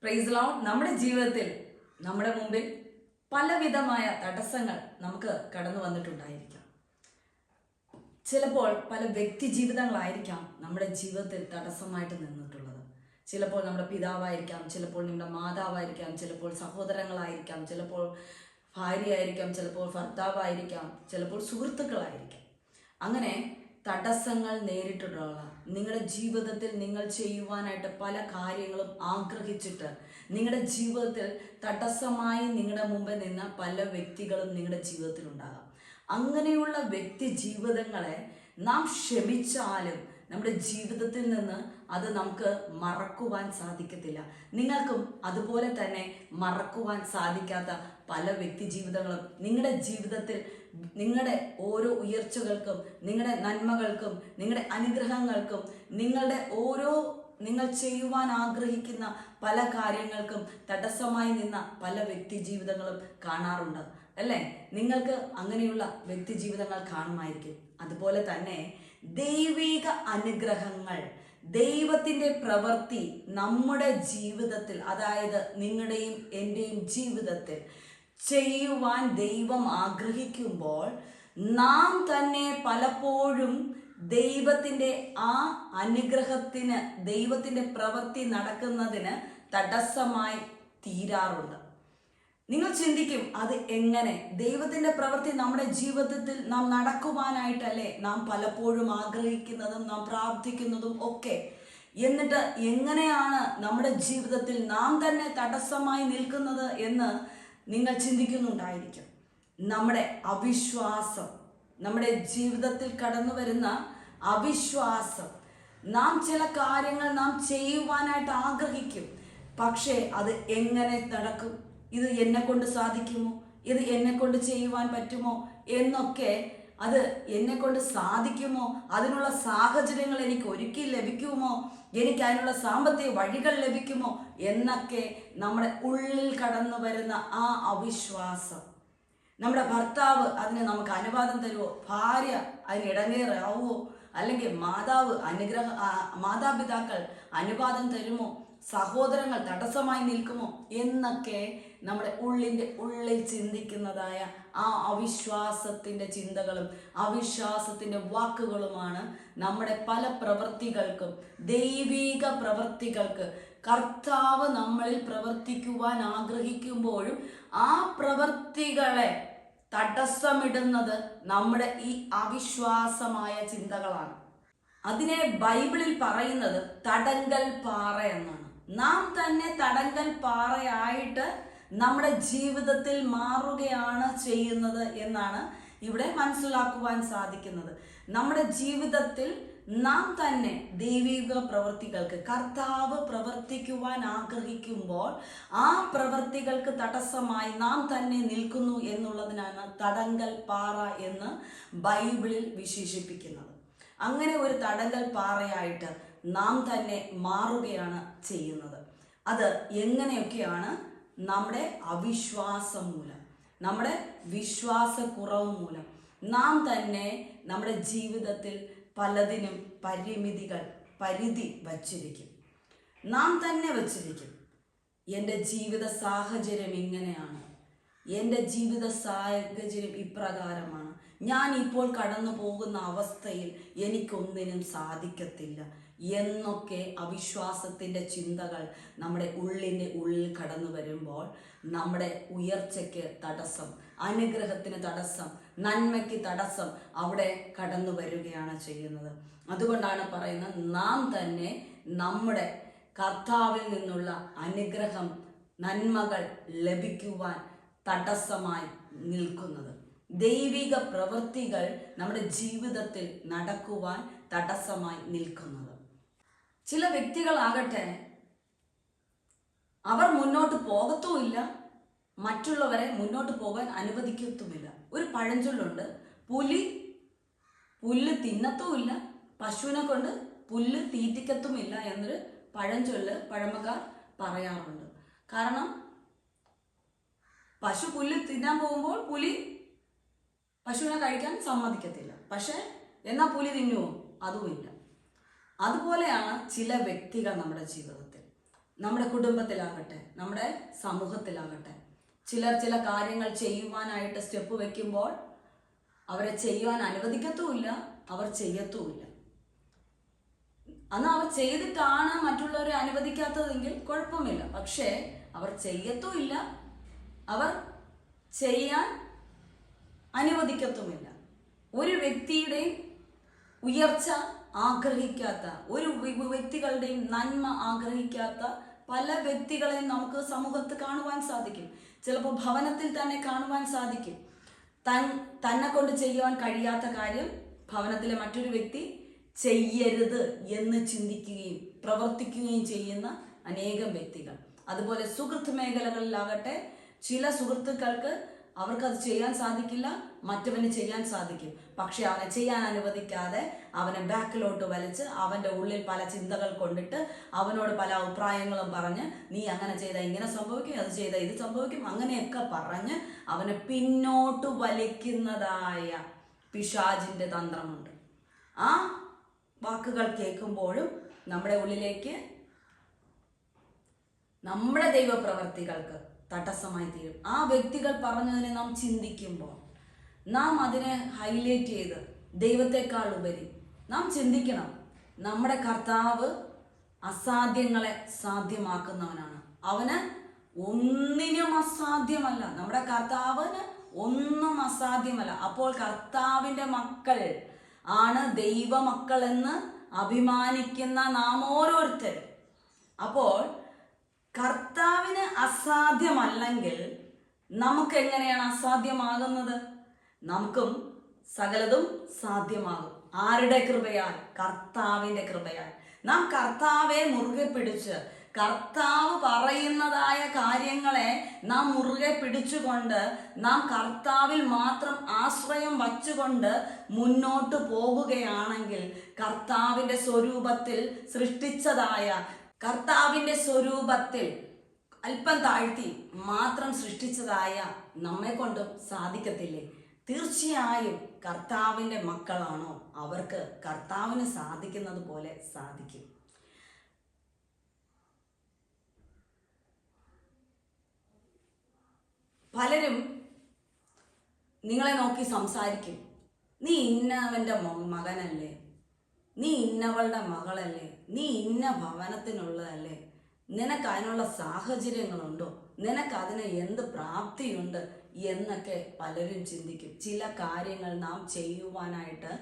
Praise Lord. നമ്മുടെ ജീവിതത്തിൽ നമ്മുടെ മുമ്പിൽ പലവിധമായ തടസ്സങ്ങൾ നമുക്ക് കടന്നു വന്നിട്ടുണ്ടായിരിക്കാം. ചിലപ്പോൾ പല വ്യക്തി ജീവിതങ്ങളായിരിക്കാം നമ്മുടെ ജീവിതത്തിൽ തടസ്സമായിട്ട് നിന്നിട്ടുള്ളത്. ചിലപ്പോൾ നമ്മുടെ പിതാവായിരിക്കാം, ചിലപ്പോൾ നിങ്ങളുടെ മാതാവായിരിക്കാം, ചിലപ്പോൾ സഹോദരങ്ങളായിരിക്കാം, ചിലപ്പോൾ ഭാര്യയായിരിക്കാം, ചിലപ്പോൾ ഭർത്താവായിരിക്കാം, ചിലപ്പോൾ സുഹൃത്തുക്കളായിരിക്കാം. അങ്ങനെ തടസ്സങ്ങൾ നേരിട്ടിട്ടുള്ള നിങ്ങളുടെ ജീവിതത്തിൽ നിങ്ങൾ ചെയ്യുവാനായിട്ട് പല കാര്യങ്ങളും ആഗ്രഹിച്ചിട്ട് നിങ്ങളുടെ ജീവിതത്തിൽ തടസ്സമായി നിങ്ങളുടെ മുമ്പിൽ നിന്ന പല വ്യക്തികളും നിങ്ങളുടെ ജീവിതത്തിൽ ഉണ്ടാകാം. അങ്ങനെയുള്ള വ്യക്തി ജീവിതങ്ങളെ നാം ക്ഷമിച്ചാലും നമ്മുടെ ജീവിതത്തിൽ നിന്ന് അത് നമുക്ക് മറക്കുവാൻ സാധിക്കത്തില്ല. നിങ്ങൾക്കും അതുപോലെ തന്നെ മറക്കുവാൻ സാധിക്കാത്ത പല വ്യക്തി ജീവിതങ്ങളും നിങ്ങളുടെ ജീവിതത്തിൽ നിങ്ങളുടെ ഓരോ ഉയർച്ചകൾക്കും, നിങ്ങളുടെ നന്മകൾക്കും, നിങ്ങളുടെ അനുഗ്രഹങ്ങൾക്കും, നിങ്ങൾ ചെയ്യുവാൻ ആഗ്രഹിക്കുന്ന പല കാര്യങ്ങൾക്കും തടസ്സമായി നിന്ന പല വ്യക്തി ജീവിതങ്ങളും കാണാറുണ്ട് അല്ലേ? നിങ്ങൾക്ക് അങ്ങനെയുള്ള വ്യക്തി ജീവിതങ്ങൾ കാണുമായിരിക്കും. അതുപോലെ തന്നെ ദൈവിക അനുഗ്രഹങ്ങൾ, ദൈവത്തിൻ്റെ പ്രവൃത്തി നമ്മുടെ ജീവിതത്തിൽ, അതായത് നിങ്ങളുടെയും എൻ്റെയും ജീവിതത്തിൽ ചെയ്യുവാൻ ദൈവം ആഗ്രഹിക്കുമ്പോൾ നാം തന്നെ പലപ്പോഴും ദൈവത്തിൻ്റെ ആ അനുഗ്രഹത്തിന്, ദൈവത്തിൻ്റെ പ്രവൃത്തി നടക്കുന്നതിന് തടസ്സമായി തീരാറുണ്ട്. നിങ്ങൾ ചിന്തിക്കും, അത് എങ്ങനെ? ദൈവത്തിൻ്റെ പ്രവൃത്തി നമ്മുടെ ജീവിതത്തിൽ നാം നടക്കുവാനായിട്ടല്ലേ നാം പലപ്പോഴും ആഗ്രഹിക്കുന്നതും നാം പ്രാർത്ഥിക്കുന്നതും ഒക്കെ. എന്നിട്ട് എങ്ങനെയാണ് നമ്മുടെ ജീവിതത്തിൽ നാം തന്നെ തടസ്സമായി നിൽക്കുന്നത് എന്ന് നിങ്ങൾ ചിന്തിക്കുന്നുണ്ടായിരിക്കും. നമ്മുടെ അവിശ്വാസം, നമ്മുടെ ജീവിതത്തിൽ കടന്നു വരുന്ന അവിശ്വാസം. നാം ചില കാര്യങ്ങൾ നാം ചെയ്യുവാനായിട്ട് ആഗ്രഹിക്കും, പക്ഷേ അത് എങ്ങനെ നടക്കും? ഇത് എന്നെ കൊണ്ട് സാധിക്കുമോ? ഇത് എന്നെ കൊണ്ട് ചെയ്യുവാൻ പറ്റുമോ എന്നൊക്കെ, അത് എന്നെ കൊണ്ട് സാധിക്കുമോ? അതിനുള്ള സാഹചര്യങ്ങൾ എനിക്ക് ഒരുക്കി ലഭിക്കുമോ? എനിക്ക് അതിനുള്ള സാമ്പത്തിക വഴികൾ ലഭിക്കുമോ എന്നൊക്കെ നമ്മുടെ ഉള്ളിൽ കടന്നു വരുന്ന ആ അവിശ്വാസം. നമ്മുടെ ഭർത്താവ് അതിന് നമുക്ക് അനുവാദം തരുമോ? ഭാര്യ അതിന് ഇടങ്ങേറാവുമോ? അല്ലെങ്കിൽ മാതാപിതാക്കൾ അനുവാദം തരുമോ? സഹോദരങ്ങൾ തടസ്സമായി നിൽക്കുമോ എന്നൊക്കെ നമ്മുടെ ഉള്ളിൽ ചിന്തിക്കുന്നതായ ആ അവിശ്വാസത്തിൻ്റെ ചിന്തകളും അവിശ്വാസത്തിൻ്റെ വാക്കുകളുമാണ് നമ്മുടെ പല പ്രവൃത്തികൾക്കും, ദൈവിക പ്രവൃത്തികൾക്ക്, കർത്താവ് നമ്മളിൽ പ്രവർത്തിക്കുവാൻ ആഗ്രഹിക്കുമ്പോഴും ആ പ്രവൃത്തികളെ തടസ്സമിടുന്നത് നമ്മുടെ ഈ അവിശ്വാസമായ ചിന്തകളാണ്. അതിനെ ബൈബിളിൽ പറയുന്നത് തടങ്കൽ പാറ എന്നാണ്. നാം തന്നെ തടങ്കൽ പാറയായിട്ട് നമ്മുടെ ജീവിതത്തിൽ മാറുകയാണ് ചെയ്യുന്നത് എന്നാണ് ഇവിടെ മനസ്സിലാക്കുവാൻ സാധിക്കുന്നത്. നമ്മുടെ ജീവിതത്തിൽ നാം തന്നെ ദൈവിക പ്രവൃത്തികൾക്ക്, കർത്താവ് പ്രവർത്തിക്കുവാൻ ആഗ്രഹിക്കുമ്പോൾ ആ പ്രവൃത്തികൾക്ക് തടസ്സമായി നാം തന്നെ നിൽക്കുന്നു എന്നുള്ളതിനാണ് തടങ്കൽ പാറ എന്ന് ബൈബിളിൽ വിശേഷിപ്പിക്കുന്നത്. അങ്ങനെ ഒരു തടങ്കൽ പാറയായിട്ട് നാം തന്നെ മാറുകയാണ് ചെയ്യുന്നത്. അത് എങ്ങനെയൊക്കെയാണ്? നമ്മുടെ അവിശ്വാസം മൂലം, നമ്മുടെ വിശ്വാസക്കുറവ് മൂലം നാം തന്നെ നമ്മുടെ ജീവിതത്തിൽ പലതിനും പരിധി വച്ചിരിക്കും. നാം തന്നെ വച്ചിരിക്കും. എൻ്റെ ജീവിത സാഹചര്യം ഇങ്ങനെയാണ്, എൻ്റെ ജീവിത സാഹചര്യം ഇപ്രകാരമാണ്, ഞാൻ ഇപ്പോൾ കടന്നു പോകുന്ന അവസ്ഥയിൽ എനിക്കൊന്നിനും സാധിക്കത്തില്ല എന്നൊക്കെ അവിശ്വാസത്തിൻ്റെ ചിന്തകൾ നമ്മുടെ ഉള്ളിൽ കടന്നു വരുമ്പോൾ നമ്മുടെ ഉയർച്ചയ്ക്ക് തടസ്സം, അനുഗ്രഹത്തിന് തടസ്സം, നന്മയ്ക്ക് തടസ്സം അവിടെ കടന്നു വരികയാണ് ചെയ്യുന്നത്. അതുകൊണ്ടാണ് പറയുന്നത്, നാം തന്നെ നമ്മുടെ കർത്താവിൽ നിന്നുള്ള അനുഗ്രഹം, നന്മകൾ ലഭിക്കുവാൻ തടസ്സമായി നിൽക്കുന്നത്, ദൈവിക പ്രവൃത്തികൾ നമ്മുടെ ജീവിതത്തിൽ നടക്കുവാൻ തടസ്സമായി നിൽക്കുന്നത്. ചില വ്യക്തികളാകട്ടെ, അവർ മുന്നോട്ട് പോകത്തുമില്ല, മറ്റുള്ളവരെ മുന്നോട്ട് പോകാൻ അനുവദിക്കത്തുമില്ല. ഒരു പഴഞ്ചൊല്ലുണ്ട്, പുല്ല് തിന്നത്തുമില്ല, പശുവിനെ കൊണ്ട് പുല്ല് തീറ്റിക്കത്തുമില്ല എന്നൊരു പഴഞ്ചൊല്ല് പഴമക്കാർ പറയാറുണ്ട്. കാരണം പശു പുല്ല് തിന്നാൻ പോകുമ്പോൾ പുലി പശുവിനെ കഴിക്കാൻ സമ്മതിക്കത്തില്ല. പക്ഷേ എന്നാൽ പുലി തിന്നുമോ? അതുമില്ല. അതുപോലെയാണ് ചില വ്യക്തികൾ നമ്മുടെ ജീവിതത്തിൽ. നമ്മുടെ കുടുംബത്തിലാകട്ടെ, നമ്മുടെ സമൂഹത്തിലാകട്ടെ, ചിലർ ചില കാര്യങ്ങൾ ചെയ്യുവാനായിട്ട് സ്റ്റെപ്പ് വെക്കുമ്പോൾ അവരെ ചെയ്യുവാൻ അനുവദിക്കത്തുമില്ല, അവർ ചെയ്യത്തുമില്ല. അന്ന് അവർ ചെയ്തിട്ടാണ് മറ്റുള്ളവരെ അനുവദിക്കാത്തതെങ്കിൽ കുഴപ്പമില്ല. പക്ഷേ അവർ ചെയ്യത്തുമില്ല, അവർ ചെയ്യാൻ അനുവദിക്കത്തുമില്ല. ഒരു വ്യക്തിയുടെയും ഉയർച്ച ആഗ്രഹിക്കാത്ത, ഒരു വ്യക്തികളുടെയും നന്മ ആഗ്രഹിക്കാത്ത പല വ്യക്തികളെയും നമുക്ക് സമൂഹത്ത് കാണുവാൻ സാധിക്കും. ചിലപ്പോൾ ഭവനത്തിൽ തന്നെ കാണുവാൻ സാധിക്കും. തന്നെ കൊണ്ട് ചെയ്യുവാൻ കഴിയാത്ത കാര്യം ഭവനത്തിലെ മറ്റൊരു വ്യക്തി ചെയ്യരുത് എന്ന് ചിന്തിക്കുകയും പ്രവർത്തിക്കുകയും ചെയ്യുന്ന അനേകം വ്യക്തികൾ. അതുപോലെ സുഹൃത്ത് മേഖലകളിലാകട്ടെ, ചില സുഹൃത്തുക്കൾക്ക് അവർക്കത് ചെയ്യാൻ സാധിക്കില്ല, മറ്റവന് ചെയ്യാൻ സാധിക്കും. പക്ഷെ അവനെ ചെയ്യാൻ അനുവദിക്കാതെ അവനെ ബാക്കിലോട്ട് വലിച്ച് അവൻ്റെ ഉള്ളിൽ പല ചിന്തകൾ കൊണ്ടിട്ട് അവനോട് പല അഭിപ്രായങ്ങളും പറഞ്ഞ് നീ അങ്ങനെ ചെയ്താൽ ഇങ്ങനെ സംഭവിക്കും, അത് ചെയ്താൽ ഇത് സംഭവിക്കും, അങ്ങനെയൊക്കെ പറഞ്ഞ് അവനെ പിന്നോട്ട് വലിക്കുന്നതായ പിശാചിൻ്റെ തന്ത്രമുണ്ട്. ആ വാക്കുകൾ കേൾക്കുമ്പോഴും നമ്മുടെ ഉള്ളിലേക്ക് നമ്മുടെ ദൈവപ്രവർത്തികൾക്ക് തടസ്സമായി തീരും. ആ വ്യക്തികൾ പറഞ്ഞതിനെ നാം ചിന്തിക്കുമ്പോൾ നാം അതിനെ ഹൈലൈറ്റ് ചെയ്ത് ദൈവത്തെക്കാൾ ഉപരി നാം ചിന്തിക്കണം. നമ്മുടെ കർത്താവ് അസാധ്യങ്ങളെ സാധ്യമാക്കുന്നവനാണ്. അവന് ഒന്നിനും അസാധ്യമല്ല. നമ്മുടെ കർത്താവിന് ഒന്നും അസാധ്യമല്ല. അപ്പോൾ കർത്താവിൻ്റെ മക്കൾ ആണ് ദൈവമക്കൾ എന്ന് അഭിമാനിക്കുന്ന നാം ഓരോരുത്തരും. അപ്പോൾ കർത്താവിന് അസാധ്യമല്ലെങ്കിൽ നമുക്ക് എങ്ങനെയാണ് അസാധ്യമാകുന്നത്? നമുക്കും സകലതും സാധ്യമാകും. ആരുടെ കൃപയാൽ? കർത്താവിൻ്റെ കൃപയാൽ. നാം കർത്താവെ മുറുകെ പിടിച്ച് കർത്താവ് പറയുന്നതായ കാര്യങ്ങളെ നാം മുറുകെ പിടിച്ചുകൊണ്ട് നാം കർത്താവിൽ മാത്രം ആശ്രയം വച്ചുകൊണ്ട് മുന്നോട്ട് പോകുകയാണെങ്കിൽ കർത്താവിൻ്റെ സ്വരൂപത്തിൽ സൃഷ്ടിച്ചതായ, കർത്താവിൻ്റെ സ്വരൂപത്തിൽ അല്പം താഴ്ത്തി മാത്രം സൃഷ്ടിച്ചതായ നമ്മെ കൊണ്ടും സാധിക്കത്തില്ലേ? തീർച്ചയായും കർത്താവിൻ്റെ മക്കളാണോ അവർക്ക് കർത്താവിന് സാധിക്കുന്നത് പോലെ സാധിക്കും. പലരും നിങ്ങളെ നോക്കി സംസാരിക്കും. നീ ഇന്നവൻ്റെ മകനല്ലേ, നീ ഇന്നവളുടെ മകളല്ലേ, നീ ഇന്ന ഭവനത്തിനുള്ളതല്ലേ, നിനക്ക് അതിനുള്ള സാഹചര്യങ്ങളുണ്ടോ, നിനക്ക് അതിന് എന്ത് പ്രാപ്തിയുണ്ട് എന്നൊക്കെ പലരും ചിന്തിക്കും. ചില കാര്യങ്ങൾ നാം ചെയ്യുവാനായിട്ട്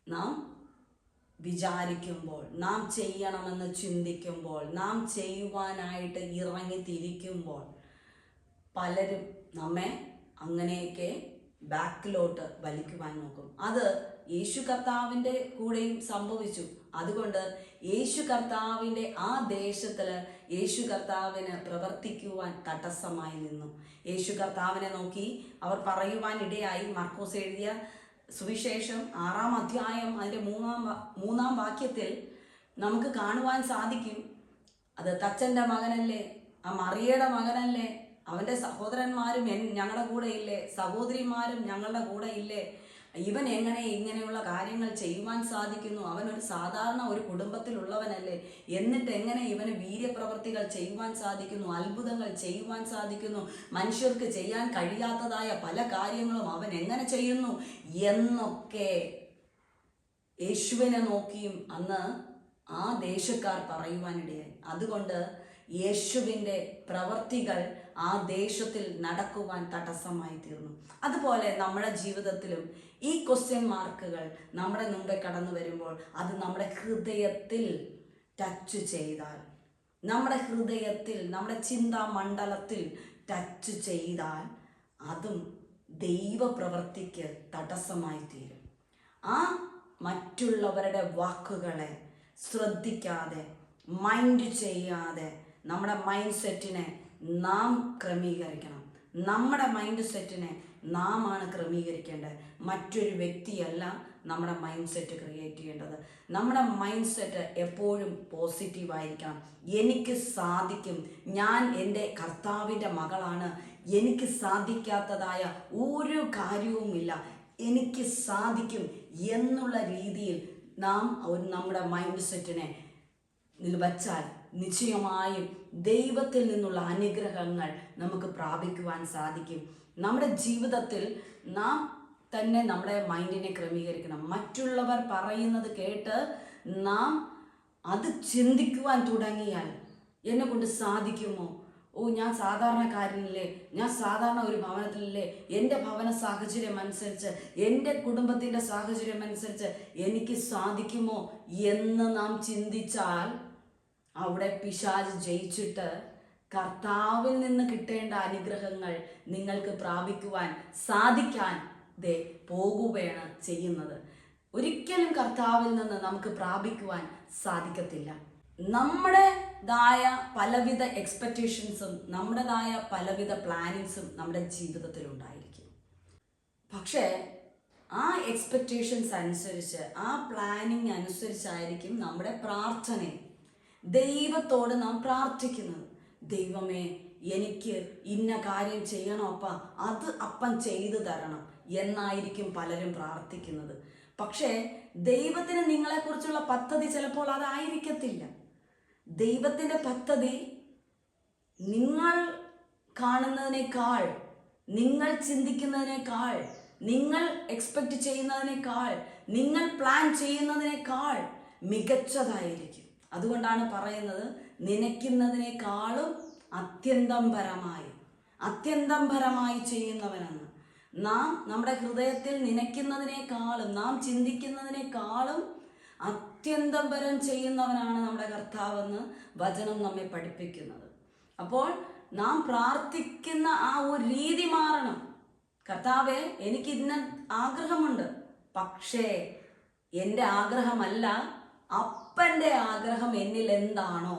നാം വിചാരിക്കുമ്പോൾ, നാം ചെയ്യണമെന്ന് ചിന്തിക്കുമ്പോൾ, നാം ചെയ്യുവാനായിട്ട് ഇറങ്ങിത്തിരിക്കുമ്പോൾ പലരും നമ്മെ അങ്ങനെയൊക്കെ ബാക്കിലോട്ട് വലിക്കുവാൻ നോക്കും. അത് യേശു കർത്താവിൻ്റെ കൂടെയും സംഭവിച്ചു. അതുകൊണ്ട് യേശു കർത്താവിൻ്റെ ആ ദേശത്തിൽ യേശു കർത്താവിന് പ്രവർത്തിക്കുവാൻ തടസ്സമായി നിന്നു. യേശു കർത്താവിനെ നോക്കി അവർ പറയുവാൻ ഇടയായി. മർക്കോസ് എഴുതിയ സുവിശേഷം 6-ാം അധ്യായം അതിൻ്റെ 3-ാം വാക്യത്തിൽ നമുക്ക് കാണുവാൻ സാധിക്കും. അത് തച്ചൻ്റെ മകനല്ലേ, ആ മറിയയുടെ മകനല്ലേ, അവൻ്റെ സഹോദരന്മാരും ഞങ്ങളുടെ കൂടെ ഇല്ലേ, സഹോദരിമാരും ഞങ്ങളുടെ കൂടെ ഇല്ലേ, ഇവൻ എങ്ങനെ ഇങ്ങനെയുള്ള കാര്യങ്ങൾ ചെയ്യുവാൻ സാധിക്കുന്നു, അവനൊരു സാധാരണ ഒരു കുടുംബത്തിലുള്ളവനല്ലേ, എന്നിട്ട് എങ്ങനെ ഇവന് വീര്യപ്രവർത്തികൾ ചെയ്യുവാൻ സാധിക്കുന്നു, അത്ഭുതങ്ങൾ ചെയ്യുവാൻ സാധിക്കുന്നു, മനുഷ്യർക്ക് ചെയ്യാൻ കഴിയാത്തതായ പല കാര്യങ്ങളും അവൻ എങ്ങനെ ചെയ്യുന്നു എന്നൊക്കെ യേശുവിനെ നോക്കിയും അന്ന് ആ ദേശക്കാർ പറയുവാനിടയായി. അതുകൊണ്ട് യേശുവിൻ്റെ പ്രവർത്തികൾ ആ ദേശത്തിൽ നടക്കുവാൻ തടസ്സമായി തീർന്നു. അതുപോലെ നമ്മുടെ ജീവിതത്തിലും ഈ ക്വസ്റ്റ്യൻ മാർക്കുകൾ നമ്മുടെ മുമ്പേ കടന്നു വരുമ്പോൾ അത് നമ്മുടെ ഹൃദയത്തിൽ ടച്ച് ചെയ്താൽ, നമ്മുടെ ഹൃദയത്തിൽ, നമ്മുടെ ചിന്താമണ്ഡലത്തിൽ ടച്ച് ചെയ്താൽ അതും ദൈവപ്രവൃത്തിക്ക് തടസ്സമായി തീരും. ആ മറ്റുള്ളവരുടെ വാക്കുകളെ ശ്രദ്ധിക്കാതെ, മൈൻഡ് ചെയ്യാതെ നമ്മുടെ മൈൻഡ് സെറ്റിനെ നാം ക്രമീകരിക്കണം. നമ്മുടെ മൈൻഡ് സെറ്റിനെ നാം ആണ് ക്രമീകരിക്കേണ്ടത്, മറ്റൊരു വ്യക്തിയല്ല നമ്മുടെ മൈൻഡ് സെറ്റ് ക്രിയേറ്റ് ചെയ്യേണ്ടത്. നമ്മുടെ മൈൻഡ് സെറ്റ് എപ്പോഴും പോസിറ്റീവായിരിക്കണം. എനിക്ക് സാധിക്കും, ഞാൻ എൻ്റെ കർത്താവിൻ്റെ മകളാണ്, എനിക്ക് സാധിക്കാത്തതായ ഒരു കാര്യവുമില്ല, എനിക്ക് സാധിക്കും എന്നുള്ള രീതിയിൽ നാം നമ്മുടെ മൈൻഡ് സെറ്റിനെ വച്ചാൽ നിശ്ചയമായും ദൈവത്തിൽ നിന്നുള്ള അനുഗ്രഹങ്ങൾ നമുക്ക് പ്രാപിക്കുവാൻ സാധിക്കും. നമ്മുടെ ജീവിതത്തിൽ നാം തന്നെ നമ്മുടെ മൈൻഡിനെ ക്രമീകരിക്കണം. മറ്റുള്ളവർ പറയുന്നത് കേട്ട് നാം അത് ചിന്തിക്കുവാൻ തുടങ്ങിയാൽ എന്നെ കൊണ്ട് സാധിക്കുമോ? ഞാൻ സാധാരണക്കാരനല്ലേ, ഞാൻ സാധാരണ ഒരു ഭവനത്തിലല്ലേ, എൻ്റെ ഭവന സാഹചര്യം അനുസരിച്ച്, എൻ്റെ കുടുംബത്തിൻ്റെ സാഹചര്യം അനുസരിച്ച് എനിക്ക് സാധിക്കുമോ എന്ന് നാം ചിന്തിച്ചാൽ അവിടെ പിശാച് ജയിച്ചിട്ട് കർത്താവിൽ നിന്ന് കിട്ടേണ്ട അനുഗ്രഹങ്ങൾ നിങ്ങൾക്ക് പ്രാപിക്കുവാൻ സാധിക്കാതെ പോകുകയാണ് ചെയ്യുന്നത്. ഒരിക്കലും കർത്താവിൽ നിന്ന് നമുക്ക് പ്രാപിക്കുവാൻ സാധിക്കത്തില്ല. നമ്മുടേതായ പലവിധ എക്സ്പെക്റ്റേഷൻസും നമ്മുടേതായ പലവിധ പ്ലാനിങ്സും നമ്മുടെ ജീവിതത്തിൽ ഉണ്ടായിരിക്കും. പക്ഷേ ആ എക്സ്പെക്റ്റേഷൻസ് അനുസരിച്ച്, ആ പ്ലാനിങ് അനുസരിച്ചായിരിക്കും നമ്മുടെ പ്രാർത്ഥനയും. ദൈവത്തോട് നാം പ്രാർത്ഥിക്കുന്നത്, ദൈവമേ എനിക്ക് ഇന്ന കാര്യം ചെയ്യണം അപ്പ, അത് അപ്പൻ ചെയ്തു തരണം എന്നായിരിക്കും പലരും പ്രാർത്ഥിക്കുന്നത്. പക്ഷേ ദൈവത്തിന് നിങ്ങളെക്കുറിച്ചുള്ള പദ്ധതി ചിലപ്പോൾ അതായിരിക്കത്തില്ല. ദൈവത്തിൻ്റെ പദ്ധതി നിങ്ങൾ കാണുന്നതിനേക്കാൾ, നിങ്ങൾ ചിന്തിക്കുന്നതിനേക്കാൾ, നിങ്ങൾ എക്സ്പെക്റ്റ് ചെയ്യുന്നതിനേക്കാൾ, നിങ്ങൾ പ്ലാൻ ചെയ്യുന്നതിനേക്കാൾ മികച്ചതായിരിക്കും. അതുകൊണ്ടാണ് പറയുന്നത്, നനയ്ക്കുന്നതിനേക്കാളും അത്യന്തം പരമായി ചെയ്യുന്നവനെന്ന്. നാം നമ്മുടെ ഹൃദയത്തിൽ നനയ്ക്കുന്നതിനേക്കാളും, നാം ചിന്തിക്കുന്നതിനേക്കാളും അത്യന്തം പരം ചെയ്യുന്നവനാണ് നമ്മുടെ കർത്താവെന്ന് വചനം നമ്മെ പഠിപ്പിക്കുന്നത്. അപ്പോൾ നാം പ്രാർത്ഥിക്കുന്ന ആ ഒരു രീതി മാറണം. കർത്താവേ, എനിക്ക് ഇന്ന ആഗ്രഹമുണ്ട്, പക്ഷേ എൻ്റെ ആഗ്രഹമല്ല, അപ്പൻ്റെ ആഗ്രഹം എന്നിൽ എന്താണോ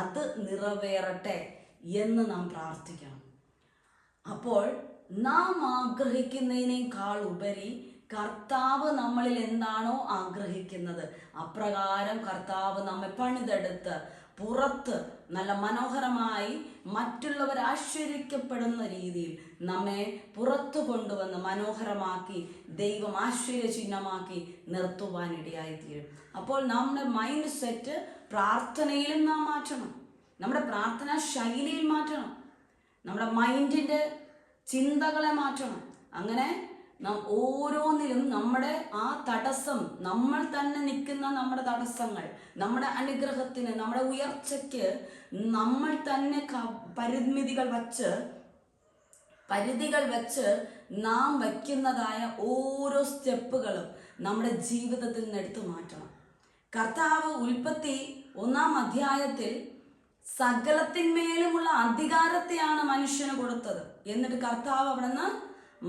അത് നിറവേറട്ടെ എന്ന് നാം പ്രാർത്ഥിക്കണം. അപ്പോൾ നാം ആഗ്രഹിക്കുന്നതിനേക്കാൾ ഉപരി കർത്താവ് നമ്മളിൽ എന്താണോ ആഗ്രഹിക്കുന്നത് അപ്രകാരം കർത്താവ് നമ്മെ പണിതെടുത്ത് പുറത്ത് നല്ല മനോഹരമായി മറ്റുള്ളവർ ആശ്ചര്യപ്പെടുന്ന രീതിയിൽ നമ്മെ പുറത്തു കൊണ്ടുവന്ന് മനോഹരമാക്കി ദൈവം ആശ്ചര്യചിഹ്നമാക്കി നിർത്തുവാനിടയായിത്തീരും. അപ്പോൾ നമ്മുടെ മൈൻഡ് സെറ്റ് പ്രാർത്ഥനയിലും നാം മാറ്റണം, നമ്മുടെ പ്രാർത്ഥനാ ശൈലിയിൽ മാറ്റണം, നമ്മുടെ മൈൻഡിൻ്റെ ചിന്തകളെ മാറ്റണം. അങ്ങനെ നാം ഓരോന്നിലും നമ്മുടെ ആ തടസ്സം, നമ്മൾ തന്നെ നിൽക്കുന്ന നമ്മുടെ തടസ്സങ്ങൾ, നമ്മുടെ അനുഗ്രഹത്തിന്, നമ്മുടെ ഉയർച്ചയ്ക്ക് നമ്മൾ തന്നെ പരിധികൾ വച്ച് നാം വയ്ക്കുന്നതായ ഓരോ സ്റ്റെപ്പുകളും നമ്മുടെ ജീവിതത്തിൽ നിന്ന് എടുത്തു മാറ്റണം. കർത്താവ് ഉൽപ്പത്തി 1-ാം അധ്യായത്തിൽ സകലത്തിന്മേലുമുള്ള അധികാരത്തെയാണ് മനുഷ്യന് കൊടുത്തത്. എന്നിട്ട് കർത്താവ് അവിടെ നിന്ന്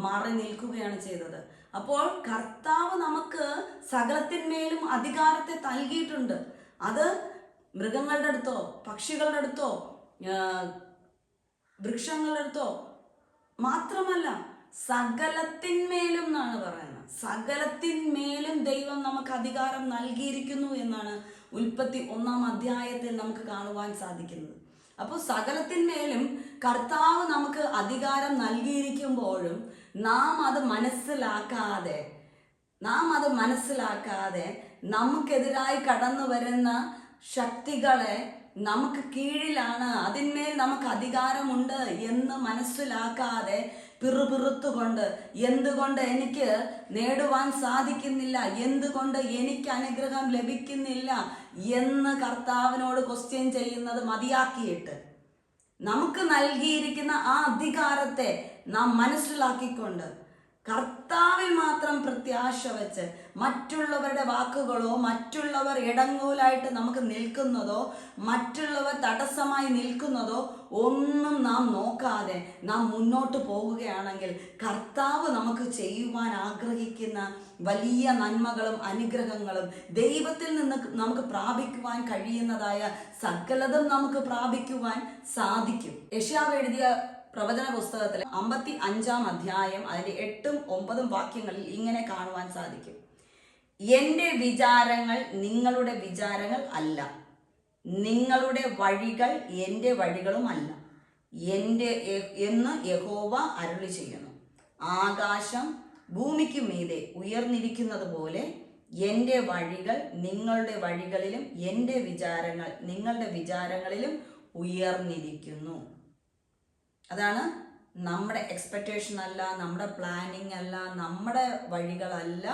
മാറി നിൽക്കുകയാണ് ചെയ്തത്. അപ്പോൾ കർത്താവ് നമുക്ക് സകലത്തിന്മേലും അധികാരത്തെ നൽകിയിട്ടുണ്ട്. അത് മൃഗങ്ങളുടെ അടുത്തോ, പക്ഷികളുടെ അടുത്തോ, വൃക്ഷങ്ങളുടെ അടുത്തോ മാത്രമല്ല, സകലത്തിന്മേലും എന്നാണ് പറയുന്നത്. സകലത്തിന്മേലും ദൈവം നമുക്ക് അധികാരം നൽകിയിരിക്കുന്നു എന്നാണ് ഉൽപ്പത്തി 1-ാം അധ്യായത്തിൽ നമുക്ക് കാണുവാൻ സാധിക്കുന്നത്. അപ്പോൾ സകലത്തിന്മേലും കർത്താവ് നമുക്ക് അധികാരം നൽകിയിരിക്കുമ്പോഴും നാം അത് മനസ്സിലാക്കാതെ നമുക്കെതിരായി കടന്നു വരുന്ന ശക്തികളെ നമുക്ക് കീഴിലാണ്, അതിന്മേൽ നമുക്ക് അധികാരമുണ്ട് എന്ന് മനസ്സിലാക്കാതെ പിറുപിറുത്തുകൊണ്ട് എന്തുകൊണ്ട് എനിക്ക് നേടുവാൻ സാധിക്കുന്നില്ല, എന്തുകൊണ്ട് എനിക്ക് അനുഗ്രഹം ലഭിക്കുന്നില്ല എന്ന് കർത്താവിനോട് ക്വസ്റ്റ്യൻ ചെയ്യുന്നത് മതിയാക്കിയിട്ട് നമുക്ക് നൽകിയിരിക്കുന്ന ആ അധികാരത്തെ നാം മനസ്സിലാക്കിക്കൊണ്ട് കർത്താവിൽ മാത്രം പ്രത്യാശ വെച്ച് മറ്റുള്ളവരുടെ വാക്കുകളോ, മറ്റുള്ളവർ ഇടങ്ങൂലായിട്ട് നമുക്ക് നിൽക്കുന്നതോ, മറ്റുള്ളവർ തടസ്സമായി നിൽക്കുന്നതോ ഒന്നും നാം നോക്കാതെ നാം മുന്നോട്ട് പോവുകയാണെങ്കിൽ കർത്താവ് നമുക്ക് ചെയ്യുവാൻ ആഗ്രഹിക്കുന്ന വലിയ നന്മകളും അനുഗ്രഹങ്ങളും ദൈവത്തിൽ നിന്ന് നമുക്ക് പ്രാപിക്കുവാൻ കഴിയുന്നതായ സകലതും നമുക്ക് പ്രാപിക്കുവാൻ സാധിക്കും. യെശയ്യാവ് എഴുതിയ പ്രവചന പുസ്തകത്തിലെ 55-ാം അധ്യായം അതിൻ്റെ 8ഉം 9ഉം വാക്യങ്ങളിൽ ഇങ്ങനെ കാണുവാൻ സാധിക്കും. എൻ്റെ വിചാരങ്ങൾ നിങ്ങളുടെ വിചാരങ്ങൾ അല്ല, നിങ്ങളുടെ വഴികൾ എൻ്റെ വഴികളും അല്ല എന്ന് യഹോവ അരുളി ചെയ്യുന്നു. ആകാശം ഭൂമിക്ക് മീതെ ഉയർന്നിരിക്കുന്നത് പോലെ എൻ്റെ വഴികൾ നിങ്ങളുടെ വഴികളിലും എൻ്റെ വിചാരങ്ങൾ നിങ്ങളുടെ വിചാരങ്ങളിലും ഉയർന്നിരിക്കുന്നു. അതാണ് നമ്മുടെ എക്സ്പെക്റ്റേഷൻ അല്ല, നമ്മുടെ പ്ലാനിങ് അല്ല, നമ്മുടെ വഴികളല്ല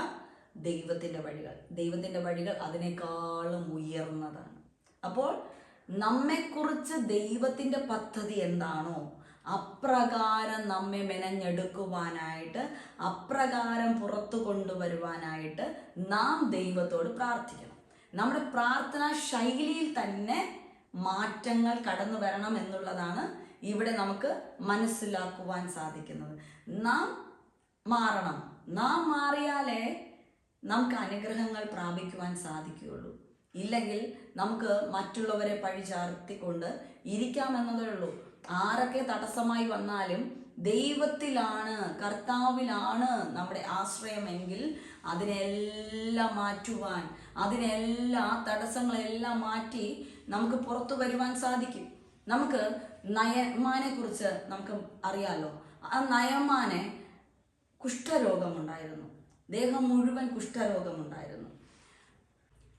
ദൈവത്തിൻ്റെ വഴികൾ. ദൈവത്തിൻ്റെ വഴികൾ അതിനേക്കാളും ഉയർന്നതാണ്. അപ്പോൾ നമ്മെക്കുറിച്ച് ദൈവത്തിൻ്റെ പദ്ധതി എന്താണോ അപ്രകാരം നമ്മെ മെനഞ്ഞെടുക്കുവാനായിട്ട്, അപ്രകാരം പുറത്തു കൊണ്ടുവരുവാനായിട്ട് നാം ദൈവത്തോട് പ്രാർത്ഥിക്കണം. നമ്മുടെ പ്രാർത്ഥനാ ശൈലിയിൽ തന്നെ മാറ്റങ്ങൾ കടന്നു വരണം എന്നുള്ളതാണ് ഇവിടെ നമുക്ക് മനസ്സിലാക്കുവാൻ സാധിക്കുന്നത്. നാം മാറണം. നാം മാറിയാലേ നമുക്ക് അനുഗ്രഹങ്ങൾ പ്രാപിക്കുവാൻ സാധിക്കുകയുള്ളൂ. ഇല്ലെങ്കിൽ നമുക്ക് മറ്റുള്ളവരെ പഴി ചാർത്തിക്കൊണ്ട് ഇരിക്കാമെന്നതേ ഉള്ളൂ. ആരൊക്കെ തടസ്സമായി വന്നാലും ദൈവത്തിലാണ്, കർത്താവിലാണ് നമ്മുടെ ആശ്രയമെങ്കിൽ അതിനെല്ലാം മാറ്റുവാൻ, അതിനെല്ലാം തടസ്സങ്ങളെല്ലാം മാറ്റി നമുക്ക് പുറത്തു വരുവാൻ സാധിക്കും. നമുക്ക് നയമാനെ കുറിച്ച് നമുക്ക് അറിയാലോ. ആ നയമാനെ കുഷ്ഠരോഗമുണ്ടായിരുന്നു. ദേഹം മുഴുവൻ കുഷ്ഠരോഗമുണ്ടായിരുന്നു.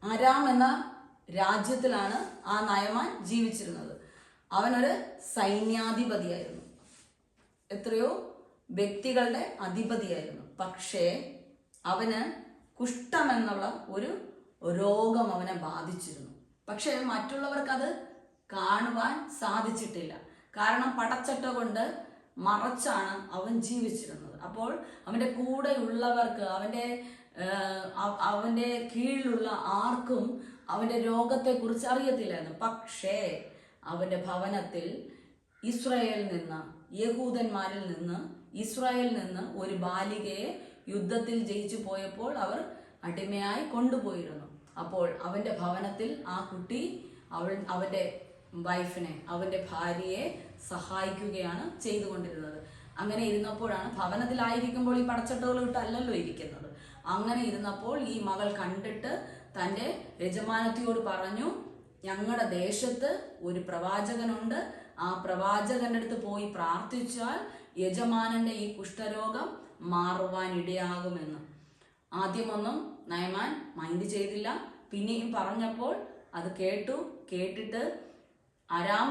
അരാം എന്ന രാജ്യത്തിലാണ് ആ നയമാൻ ജീവിച്ചിരുന്നത്. അവനൊരു സൈന്യാധിപതിയായിരുന്നു, എത്രയോ വ്യക്തികളുടെ അധിപതിയായിരുന്നു. പക്ഷേ അവന് കുഷ്ഠമെന്നുള്ള ഒരു രോഗം അവനെ ബാധിച്ചിരുന്നു. പക്ഷേ മറ്റുള്ളവർക്കത് കാണുവാൻ സാധിച്ചിട്ടില്ല. കാരണം പടച്ചട്ട കൊണ്ട് മറച്ചാണ് അവൻ ജീവിച്ചിരുന്നത്. അപ്പോൾ അവൻ്റെ കൂടെയുള്ളവർക്ക്, അവൻ്റെ കീഴിലുള്ള ആർക്കും അവൻ്റെ രോഗത്തെക്കുറിച്ച് അറിയത്തില്ലായിരുന്നു. പക്ഷേ അവൻ്റെ ഭവനത്തിൽ യഹൂദന്മാരിൽ നിന്ന് ഇസ്രായേലിൽ നിന്ന് ഒരു ബാലികയെ യുദ്ധത്തിൽ ജയിച്ചു പോയപ്പോൾ അവർ അടിമയായി കൊണ്ടുപോയിരുന്നു. അപ്പോൾ അവൻ്റെ ഭവനത്തിൽ ആ കുട്ടി അവൻ്റെ വൈഫിനെ, അവൻ്റെ ഭാര്യയെ സഹായിക്കുകയാണ് ചെയ്തുകൊണ്ടിരുന്നത്. അങ്ങനെ ഇരുന്നപ്പോഴാണ്, ഭവനത്തിലായിരിക്കുമ്പോൾ ഈ പടച്ചട്ടകൾ ഇട്ടല്ലല്ലോ ഇരിക്കുന്നത്. അങ്ങനെ ഇരുന്നപ്പോൾ ഈ മകൾ കണ്ടിട്ട് തൻ്റെ യജമാനത്തിയോട് പറഞ്ഞു, ഞങ്ങളുടെ ദേശത്ത് ഒരു പ്രവാചകനുണ്ട്, ആ പ്രവാചകന്റെ അടുത്ത് പോയി പ്രാർത്ഥിച്ചാൽ യജമാനന്റെ ഈ കുഷ്ഠരോഗം മാറുവാൻ ഇടയാകുമെന്ന്. ആദ്യമൊന്നും നയമാൻ മൈൻഡ് ചെയ്തില്ല. പിന്നെയും പറഞ്ഞപ്പോൾ അത് കേട്ടിട്ട് അരാം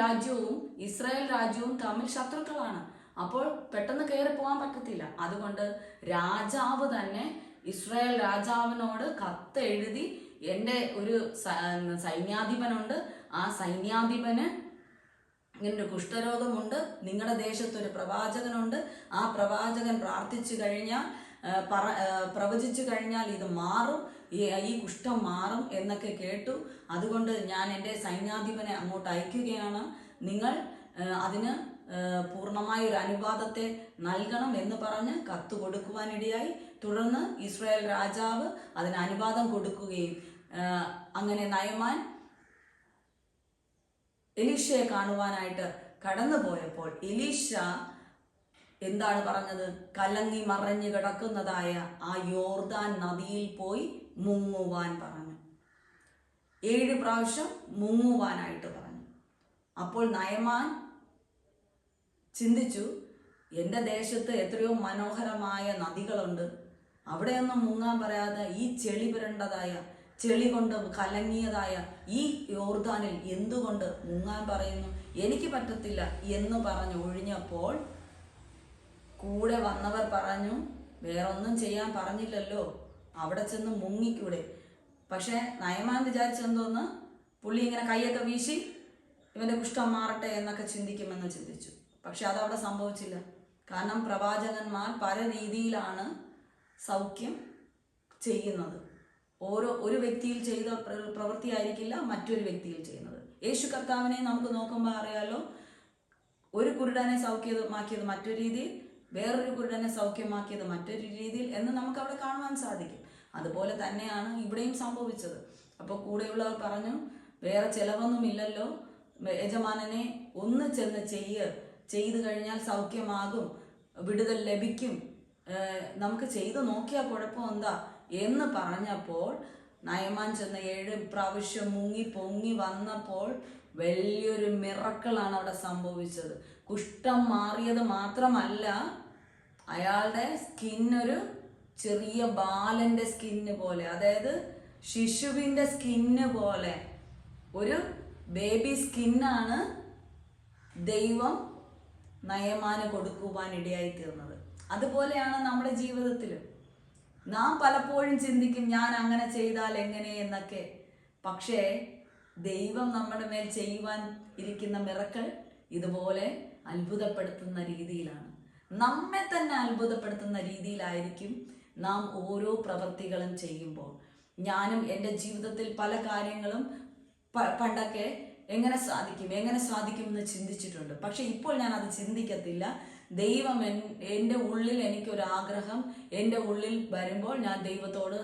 രാജ്യവും ഇസ്രായേൽ രാജ്യവും തമ്മിൽ ശത്രുക്കളാണ്. അപ്പോൾ പെട്ടെന്ന് കയറി പോകാൻ പറ്റത്തില്ല. അതുകൊണ്ട് രാജാവ് തന്നെ ഇസ്രായേൽ രാജാവിനോട് കത്ത് എഴുതി, എൻ്റെ ഒരു സൈന്യാധിപനുണ്ട്, ആ സൈന്യാധിപന് ഇങ്ങനൊരു കുഷ്ഠരോഗമുണ്ട്, നിങ്ങളുടെ ദേശത്തൊരു പ്രവാചകനുണ്ട്, ആ പ്രവാചകൻ പ്രവചിച്ചു കഴിഞ്ഞാൽ ഇത് മാറും, ഈ കുഷ്ഠം മാറും എന്നൊക്കെ കേട്ടു. അതുകൊണ്ട് ഞാൻ എൻ്റെ സൈന്യാധിപനെ അങ്ങോട്ട് അയക്കുകയാണ്, നിങ്ങൾ അതിന് പൂർണ്ണമായ ഒരു അനുവാദത്തെ നൽകണം എന്ന് പറഞ്ഞ് കത്ത് കൊടുക്കുവാനിടയായി. തുടർന്ന് ഇസ്രായേൽ രാജാവ് അതിന് അനുവാദം കൊടുക്കുകയും അങ്ങനെ നയമാൻ എലീശയെ കാണുവാനായിട്ട് കടന്നു പോയപ്പോൾ എലീശ എന്താണ് പറഞ്ഞത്? കലങ്ങി മറഞ്ഞു കിടക്കുന്നതായ ആ യോർദാൻ നദിയിൽ പോയി മുങ്ങുവാൻ പറഞ്ഞു. 7 പ്രാവശ്യം മുങ്ങുവാനായിട്ട് പറഞ്ഞു. അപ്പോൾ നയമാൻ ചിന്തിച്ചു, എൻ്റെ ദേശത്ത് എത്രയോ മനോഹരമായ നദികളുണ്ട്, അവിടെയൊന്നും മുങ്ങാൻ പറയാതെ ഈ ചെളി പുരണ്ടതായ, ചെളി കൊണ്ട് കലങ്ങിയതായ ഈ യോർദാനിൽ എന്തുകൊണ്ട് മുങ്ങാൻ പറയുന്നു? എനിക്ക് പറ്റത്തില്ല എന്ന് പറഞ്ഞ് ഒഴിഞ്ഞപ്പോൾ കൂടെ വന്നവർ പറഞ്ഞു, വേറൊന്നും ചെയ്യാൻ പറഞ്ഞില്ലല്ലോ, അവിടെ ചെന്ന് മുങ്ങിക്കൂടെ? പക്ഷെ നയമാൻ വിചാരിച്ചെന്തോന്ന്, പുള്ളി ഇങ്ങനെ കൈയൊക്കെ വീശി ഇവൻ്റെ കുഷ്ഠം മാറട്ടെ എന്നൊക്കെ ചിന്തിക്കുമെന്ന് ചിന്തിച്ചു. പക്ഷെ അതവിടെ സംഭവിച്ചില്ല. കാരണം പ്രവാചകന്മാർ പല രീതിയിലാണ് സൗഖ്യം ചെയ്യുന്നത്. ഒരു വ്യക്തിയിൽ ചെയ്ത പ്രവൃത്തിയായിരിക്കില്ല മറ്റൊരു വ്യക്തിയിൽ ചെയ്യുന്നത്. യേശു കർത്താവിനെ നമുക്ക് നോക്കുമ്പോൾ അറിയാലോ, ഒരു കുരുടനെ സൗഖ്യമാക്കിയത് മറ്റൊരു രീതിയിൽ, വേറൊരു കുരുടനെ സൗഖ്യമാക്കിയത് മറ്റൊരു രീതിയിൽ എന്ന് നമുക്ക് അവിടെ കാണുവാൻ സാധിക്കും. അതുപോലെ തന്നെയാണ് ഇവിടെയും സംഭവിച്ചത്. അപ്പോൾ കൂടെയുള്ളവർ പറഞ്ഞു, വേറെ ചിലവൊന്നുമില്ലല്ലോ, യജമാനനെ ഒന്ന് ചെന്ന് ചെയ്തു കഴിഞ്ഞാൽ സൗഖ്യമാകും, വിടുതൽ ലഭിക്കും, നമുക്ക് ചെയ്തു നോക്കിയാൽ കുഴപ്പമെന്താ എന്ന് പറഞ്ഞപ്പോൾ നയമാൻ ചെന്ന് 7 പ്രാവശ്യം മുങ്ങി പൊങ്ങി വന്നപ്പോൾ വലിയൊരു മിറക്കിളാണ് അവിടെ സംഭവിച്ചത്. കുഷ്ഠം മാറിയത് മാത്രമല്ല, അയാളുടെ സ്കിന്നൊരു ചെറിയ ബാലന്റെ സ്കിന്ന് പോലെ, അതായത് ശിശുവിൻ്റെ സ്കിന്ന് പോലെ ഒരു ബേബി സ്കിന്നാണ് ദൈവം നയമാന് കൊടുക്കുവാൻ ഇടയായി തീർന്നത്. അതുപോലെയാണ് നമ്മുടെ ജീവിതത്തിലും. നാം പലപ്പോഴും ചിന്തിക്കും ഞാൻ അങ്ങനെ ചെയ്താൽ എങ്ങനെ എന്നൊക്കെ. പക്ഷേ ദൈവം നമ്മുടെ മേൽ ചെയ്യുവാൻ ഇരിക്കുന്ന മിറക്കൾ ഇതുപോലെ അത്ഭുതപ്പെടുത്തുന്ന രീതിയിലാണ്. നമ്മെ തന്നെ അത്ഭുതപ്പെടുത്തുന്ന രീതിയിലായിരിക്കും നാം ഓരോ പ്രവൃത്തികളും ചെയ്യുമ്പോൾ. ഞാനും എൻ്റെ ജീവിതത്തിൽ പല കാര്യങ്ങളും പണ്ടൊക്കെ എങ്ങനെ സാധിക്കും എന്ന് ചിന്തിച്ചിട്ടുണ്ട്. പക്ഷെ ഇപ്പോൾ ഞാൻ അത് ചിന്തിക്കത്തില്ല. ദൈവം എൻ്റെ ഉള്ളിൽ എനിക്കൊരാഗ്രഹം എൻ്റെ ഉള്ളിൽ വരുമ്പോൾ ഞാൻ ദൈവത്തോട്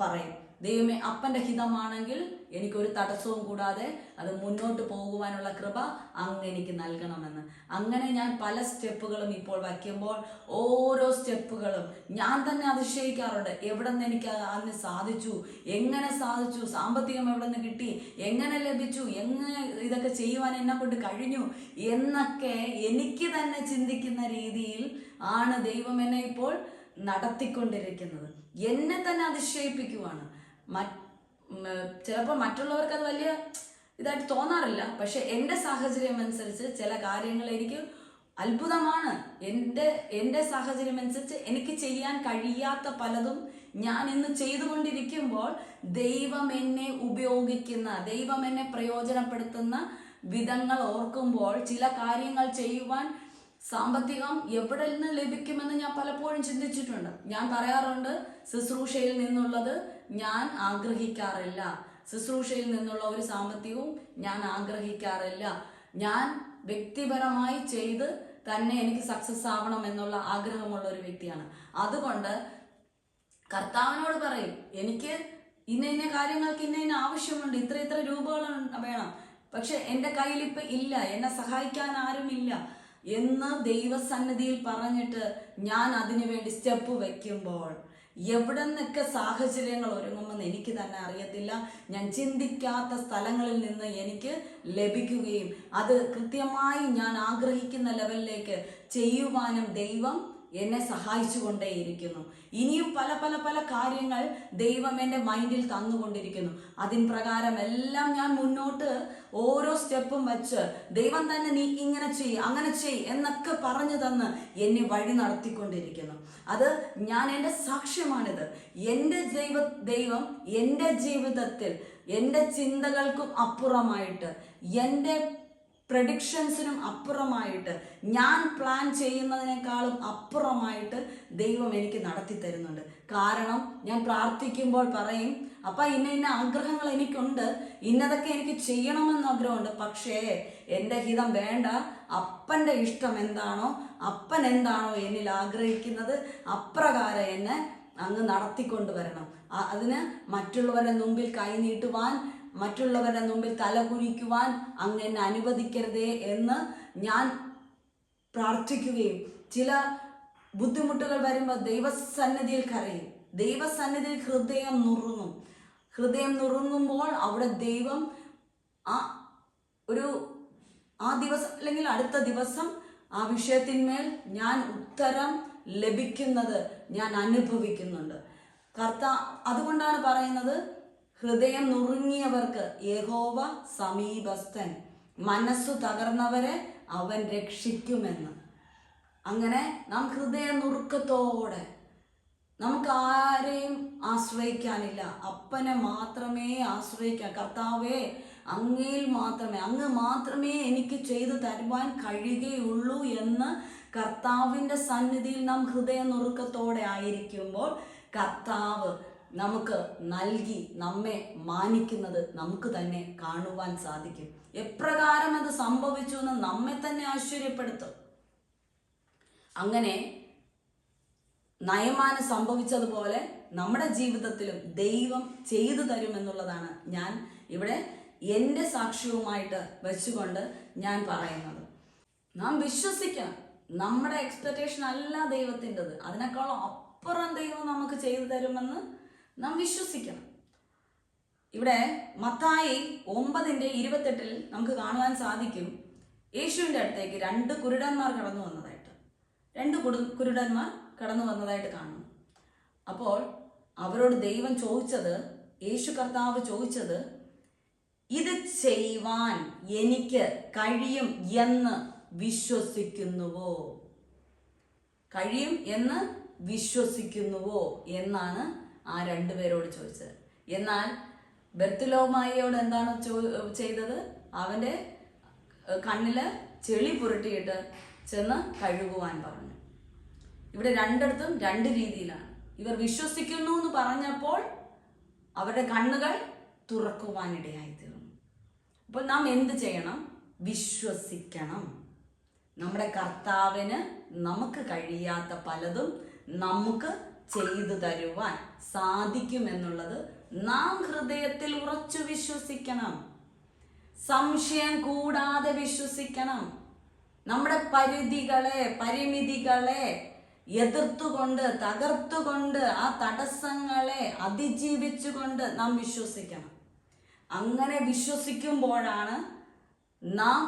പറയും, ദൈവമേ, അപ്പൻ്റെ ഹിതമാണെങ്കിൽ എനിക്കൊരു തടസ്സവും കൂടാതെ അത് മുന്നോട്ട് പോകുവാനുള്ള കൃപ അങ്ങ് എനിക്ക് നൽകണമെന്ന്. അങ്ങനെ ഞാൻ പല സ്റ്റെപ്പുകളും ഇപ്പോൾ വയ്ക്കുമ്പോൾ ഓരോ സ്റ്റെപ്പുകളും ഞാൻ തന്നെ അതിശയിക്കാറുണ്ട്. എവിടെ നിന്ന് എനിക്ക് അതിന് സാധിച്ചു, എങ്ങനെ സാധിച്ചു, സാമ്പത്തികം എവിടെ നിന്ന് കിട്ടി, എങ്ങനെ ലഭിച്ചു, എങ്ങനെ ഇതൊക്കെ ചെയ്യുവാൻ എന്നെ കൊണ്ട് കഴിഞ്ഞു എന്നൊക്കെ എനിക്ക് തന്നെ ചിന്തിക്കുന്ന രീതിയിൽ ആണ് ദൈവം എന്നെ ഇപ്പോൾ നടത്തിക്കൊണ്ടിരിക്കുന്നത്. എന്നെ തന്നെ അതിശയിപ്പിക്കുവാണ്. ചിലപ്പോൾ മറ്റുള്ളവർക്ക് അത് വലിയ ഇതായിട്ട് തോന്നാറില്ല. പക്ഷെ എൻ്റെ സാഹചര്യം അനുസരിച്ച് ചില കാര്യങ്ങൾ എനിക്ക് അത്ഭുതമാണ്. എൻ്റെ സാഹചര്യം അനുസരിച്ച് എനിക്ക് ചെയ്യാൻ കഴിയാത്ത പലതും ഞാൻ ഇന്ന് ചെയ്തുകൊണ്ടിരിക്കുമ്പോൾ ദൈവം എന്നെ ഉപയോഗിക്കുന്ന, ദൈവം എന്നെ പ്രയോജനപ്പെടുത്തുന്ന വിധങ്ങൾ ഓർക്കുമ്പോൾ ചില കാര്യങ്ങൾ ചെയ്യുവാൻ സാമ്പത്തികം എവിടെ നിന്ന് ലഭിക്കുമെന്ന് ഞാൻ പലപ്പോഴും ചിന്തിച്ചിട്ടുണ്ട്. ഞാൻ പറയാറുണ്ട്, ശുശ്രൂഷയിൽ നിന്നുള്ളത് ഞാൻ ആഗ്രഹിക്കാറില്ല. ശുശ്രൂഷയിൽ നിന്നുള്ള ഒരു സാമ്പത്തികവും ഞാൻ ആഗ്രഹിക്കാറില്ല. ഞാൻ വ്യക്തിപരമായി ചെയ്ത് തന്നെ എനിക്ക് സക്സസ് ആവണം എന്നുള്ള ആഗ്രഹമുള്ള ഒരു വ്യക്തിയാണ്. അതുകൊണ്ട് കർത്താവിനോട് പറയും, എനിക്ക് ഇന്ന കാര്യങ്ങൾക്ക് ഇന്ന ആവശ്യമുണ്ട്, ഇത്ര രൂപകൾ വേണം, പക്ഷെ എൻ്റെ കയ്യിൽ ഇപ്പം ഇല്ല, എന്നെ സഹായിക്കാൻ ആരുമില്ല എന്ന് ദൈവസന്നിധിയിൽ പറഞ്ഞിട്ട് ഞാൻ അതിനു വേണ്ടി സ്റ്റെപ്പ് വയ്ക്കുമ്പോൾ എവിടെ നിന്നൊക്കെ സാഹചര്യങ്ങൾ ഒരുങ്ങുമെന്ന് എനിക്ക് തന്നെ അറിയത്തില്ല. ഞാൻ ചിന്തിക്കാത്ത സ്ഥലങ്ങളിൽ നിന്ന് എനിക്ക് ലഭിക്കുകയും അത് കൃത്യമായി ഞാൻ ആഗ്രഹിക്കുന്ന ലെവലിലേക്ക് ചെയ്യുവാനും ദൈവം എന്നെ സഹായിച്ചു കൊണ്ടേയിരിക്കുന്നു. ഇനിയും പല പല പല കാര്യങ്ങൾ ദൈവം എൻ്റെ മൈൻഡിൽ തന്നുകൊണ്ടിരിക്കുന്നു. അതിൻ പ്രകാരം എല്ലാം ഞാൻ മുന്നോട്ട് ഓരോ സ്റ്റെപ്പും വെച്ച് ദൈവം തന്നെ നീ ഇങ്ങനെ ചെയ്യ്, അങ്ങനെ ചെയ്യ് എന്നൊക്കെ പറഞ്ഞു തന്ന് എന്നെ വഴി നടത്തിക്കൊണ്ടിരിക്കുന്നു. അത് ഞാൻ എൻ്റെ സാക്ഷ്യമാണിത്. എൻ്റെ ദൈവം എൻ്റെ ജീവിതത്തിൽ എൻ്റെ ചിന്തകൾക്കും അപ്പുറമായിട്ട്, എൻ്റെ പ്രഡിക്ഷൻസിനും അപ്പുറമായിട്ട്, ഞാൻ പ്ലാൻ ചെയ്യുന്നതിനേക്കാളും അപ്പുറമായിട്ട് ദൈവം എനിക്ക് നടത്തി തരുന്നുണ്ട്. കാരണം ഞാൻ പ്രാർത്ഥിക്കുമ്പോൾ പറയും, അപ്പം ഇന്ന ആഗ്രഹങ്ങൾ എനിക്കുണ്ട്, ഇന്നതൊക്കെ എനിക്ക് ചെയ്യണമെന്ന് ആഗ്രഹമുണ്ട്, പക്ഷേ എൻ്റെ ഹിതം വേണ്ട, അപ്പൻ്റെ ഇഷ്ടം എന്താണോ, അപ്പൻ എന്താണോ എന്നിൽ ആഗ്രഹിക്കുന്നത് അപ്രകാരം എന്നെ അങ്ങ് നടത്തിക്കൊണ്ടുവരണം. അതിന് മറ്റുള്ളവരുടെ മുമ്പിൽ കൈനീട്ടുവാൻ, മറ്റുള്ളവരുടെ മുമ്പിൽ തലകുനിക്കുവാൻ അങ്ങ് എന്നെ അനുവദിക്കരുതേ എന്ന് ഞാൻ പ്രാർത്ഥിക്കുകയും ചില ബുദ്ധിമുട്ടുകൾ വരുമ്പോൾ ദൈവസന്നിധിയിൽ കരയും. ദൈവസന്നിധിയിൽ ഹൃദയം നുറുങ്ങുമ്പോൾ അവിടെ ദൈവം ആ ദിവസം അല്ലെങ്കിൽ അടുത്ത ദിവസം ആ വിഷയത്തിന്മേൽ ഞാൻ ഉത്തരം ലഭിക്കുന്നത് ഞാൻ അനുഭവിക്കുന്നുണ്ട്. അതുകൊണ്ടാണ് പറയുന്നത്, ഹൃദയം നുറുങ്ങിയവർക്ക് യഹോവ സമീപസ്ഥൻ, മനസ്സു തകർന്നവരെ അവൻ രക്ഷിക്കുമെന്ന്. അങ്ങനെ നാം ഹൃദയ നുറുക്കത്തോടെ, നമുക്ക് ആരെയും ആശ്രയിക്കാനില്ല, അപ്പനെ മാത്രമേ ആശ്രയിക്കാൻ. കർത്താവേ, അങ്ങ് മാത്രമേ എനിക്ക് ചെയ്തു തരുവാൻ കഴിയുകയുള്ളൂ എന്ന് കർത്താവിൻ്റെ സന്നിധിയിൽ നാം ഹൃദയ നുറുക്കത്തോടെ ആയിരിക്കുമ്പോൾ കർത്താവ് നമുക്ക് നൽകി നമ്മെ മാനിക്കുന്നത് നമുക്ക് തന്നെ കാണുവാൻ സാധിക്കും. എപ്രകാരം അത് സംഭവിച്ചു എന്ന് നമ്മെ തന്നെ ആശ്ചര്യപ്പെടുത്തും. അങ്ങനെ നയമാന് സംഭവിച്ചതുപോലെ നമ്മുടെ ജീവിതത്തിലും ദൈവം ചെയ്തു തരുമെന്നുള്ളതാണ് ഞാൻ ഇവിടെ എൻ്റെ സാക്ഷ്യവുമായിട്ട് വെച്ചുകൊണ്ട് ഞാൻ പറയുന്നത്. നാം വിശ്വസിക്കണം. നമ്മുടെ എക്സ്പെക്റ്റേഷൻ അല്ല ദൈവത്തിൻ്റെത്, അതിനേക്കാളും അപ്പുറം ദൈവം നമുക്ക് ചെയ്തു തരുമെന്ന് നാം വിശ്വസിക്കണം. ഇവിടെ മത്തായി 9:28 നമുക്ക് കാണുവാൻ സാധിക്കും, യേശുവിൻ്റെ അടുത്തേക്ക് 2 കുരുടന്മാർ കടന്നു വന്നതായിട്ട് കാണുന്നു. അപ്പോൾ അവരോട് ദൈവം ചോദിച്ചത്, യേശു കർത്താവ് ചോദിച്ചത്, ഇത് ചെയ്യുവാൻ എനിക്ക് കഴിയും എന്ന് വിശ്വസിക്കുന്നുവോ? കഴിയും എന്ന് വിശ്വസിക്കുന്നുവോ എന്നാണ് ആ രണ്ടുപേരോട് ചോദിച്ചത്. എന്നാൽ ബർത്തിലോമായിയോട് എന്താണ് ചെയ്തത്? അവൻ്റെ കണ്ണില് ചെളി പുരട്ടിയിട്ട് ചെന്ന് കഴുകുവാൻ പറഞ്ഞു. ഇവിടെ രണ്ടിടത്തും രണ്ട് രീതിയിലാണ്. ഇവർ വിശ്വസിക്കുന്നു എന്ന് പറഞ്ഞപ്പോൾ അവരുടെ കണ്ണുകൾ തുറക്കുവാനിടയായിത്തീർന്നു. അപ്പോൾ നാം എന്ത് ചെയ്യണം? വിശ്വസിക്കണം. നമ്മുടെ കർത്താവിന് നമുക്ക് കഴിയാത്ത പലതും നമുക്ക് ചെയ്തു തരുവാൻ സാധിക്കുമെന്നുള്ളത് നാം ഹൃദയത്തിൽ ഉറച്ചു വിശ്വസിക്കണം. സംശയം കൂടാതെ വിശ്വസിക്കണം. നമ്മുടെ പരിമിതികളെ എതിർത്തുകൊണ്ട്, തകർത്തുകൊണ്ട്, ആ തടസ്സങ്ങളെ അതിജീവിച്ചുകൊണ്ട് നാം വിശ്വസിക്കണം. അങ്ങനെ വിശ്വസിക്കുമ്പോഴാണ് നാം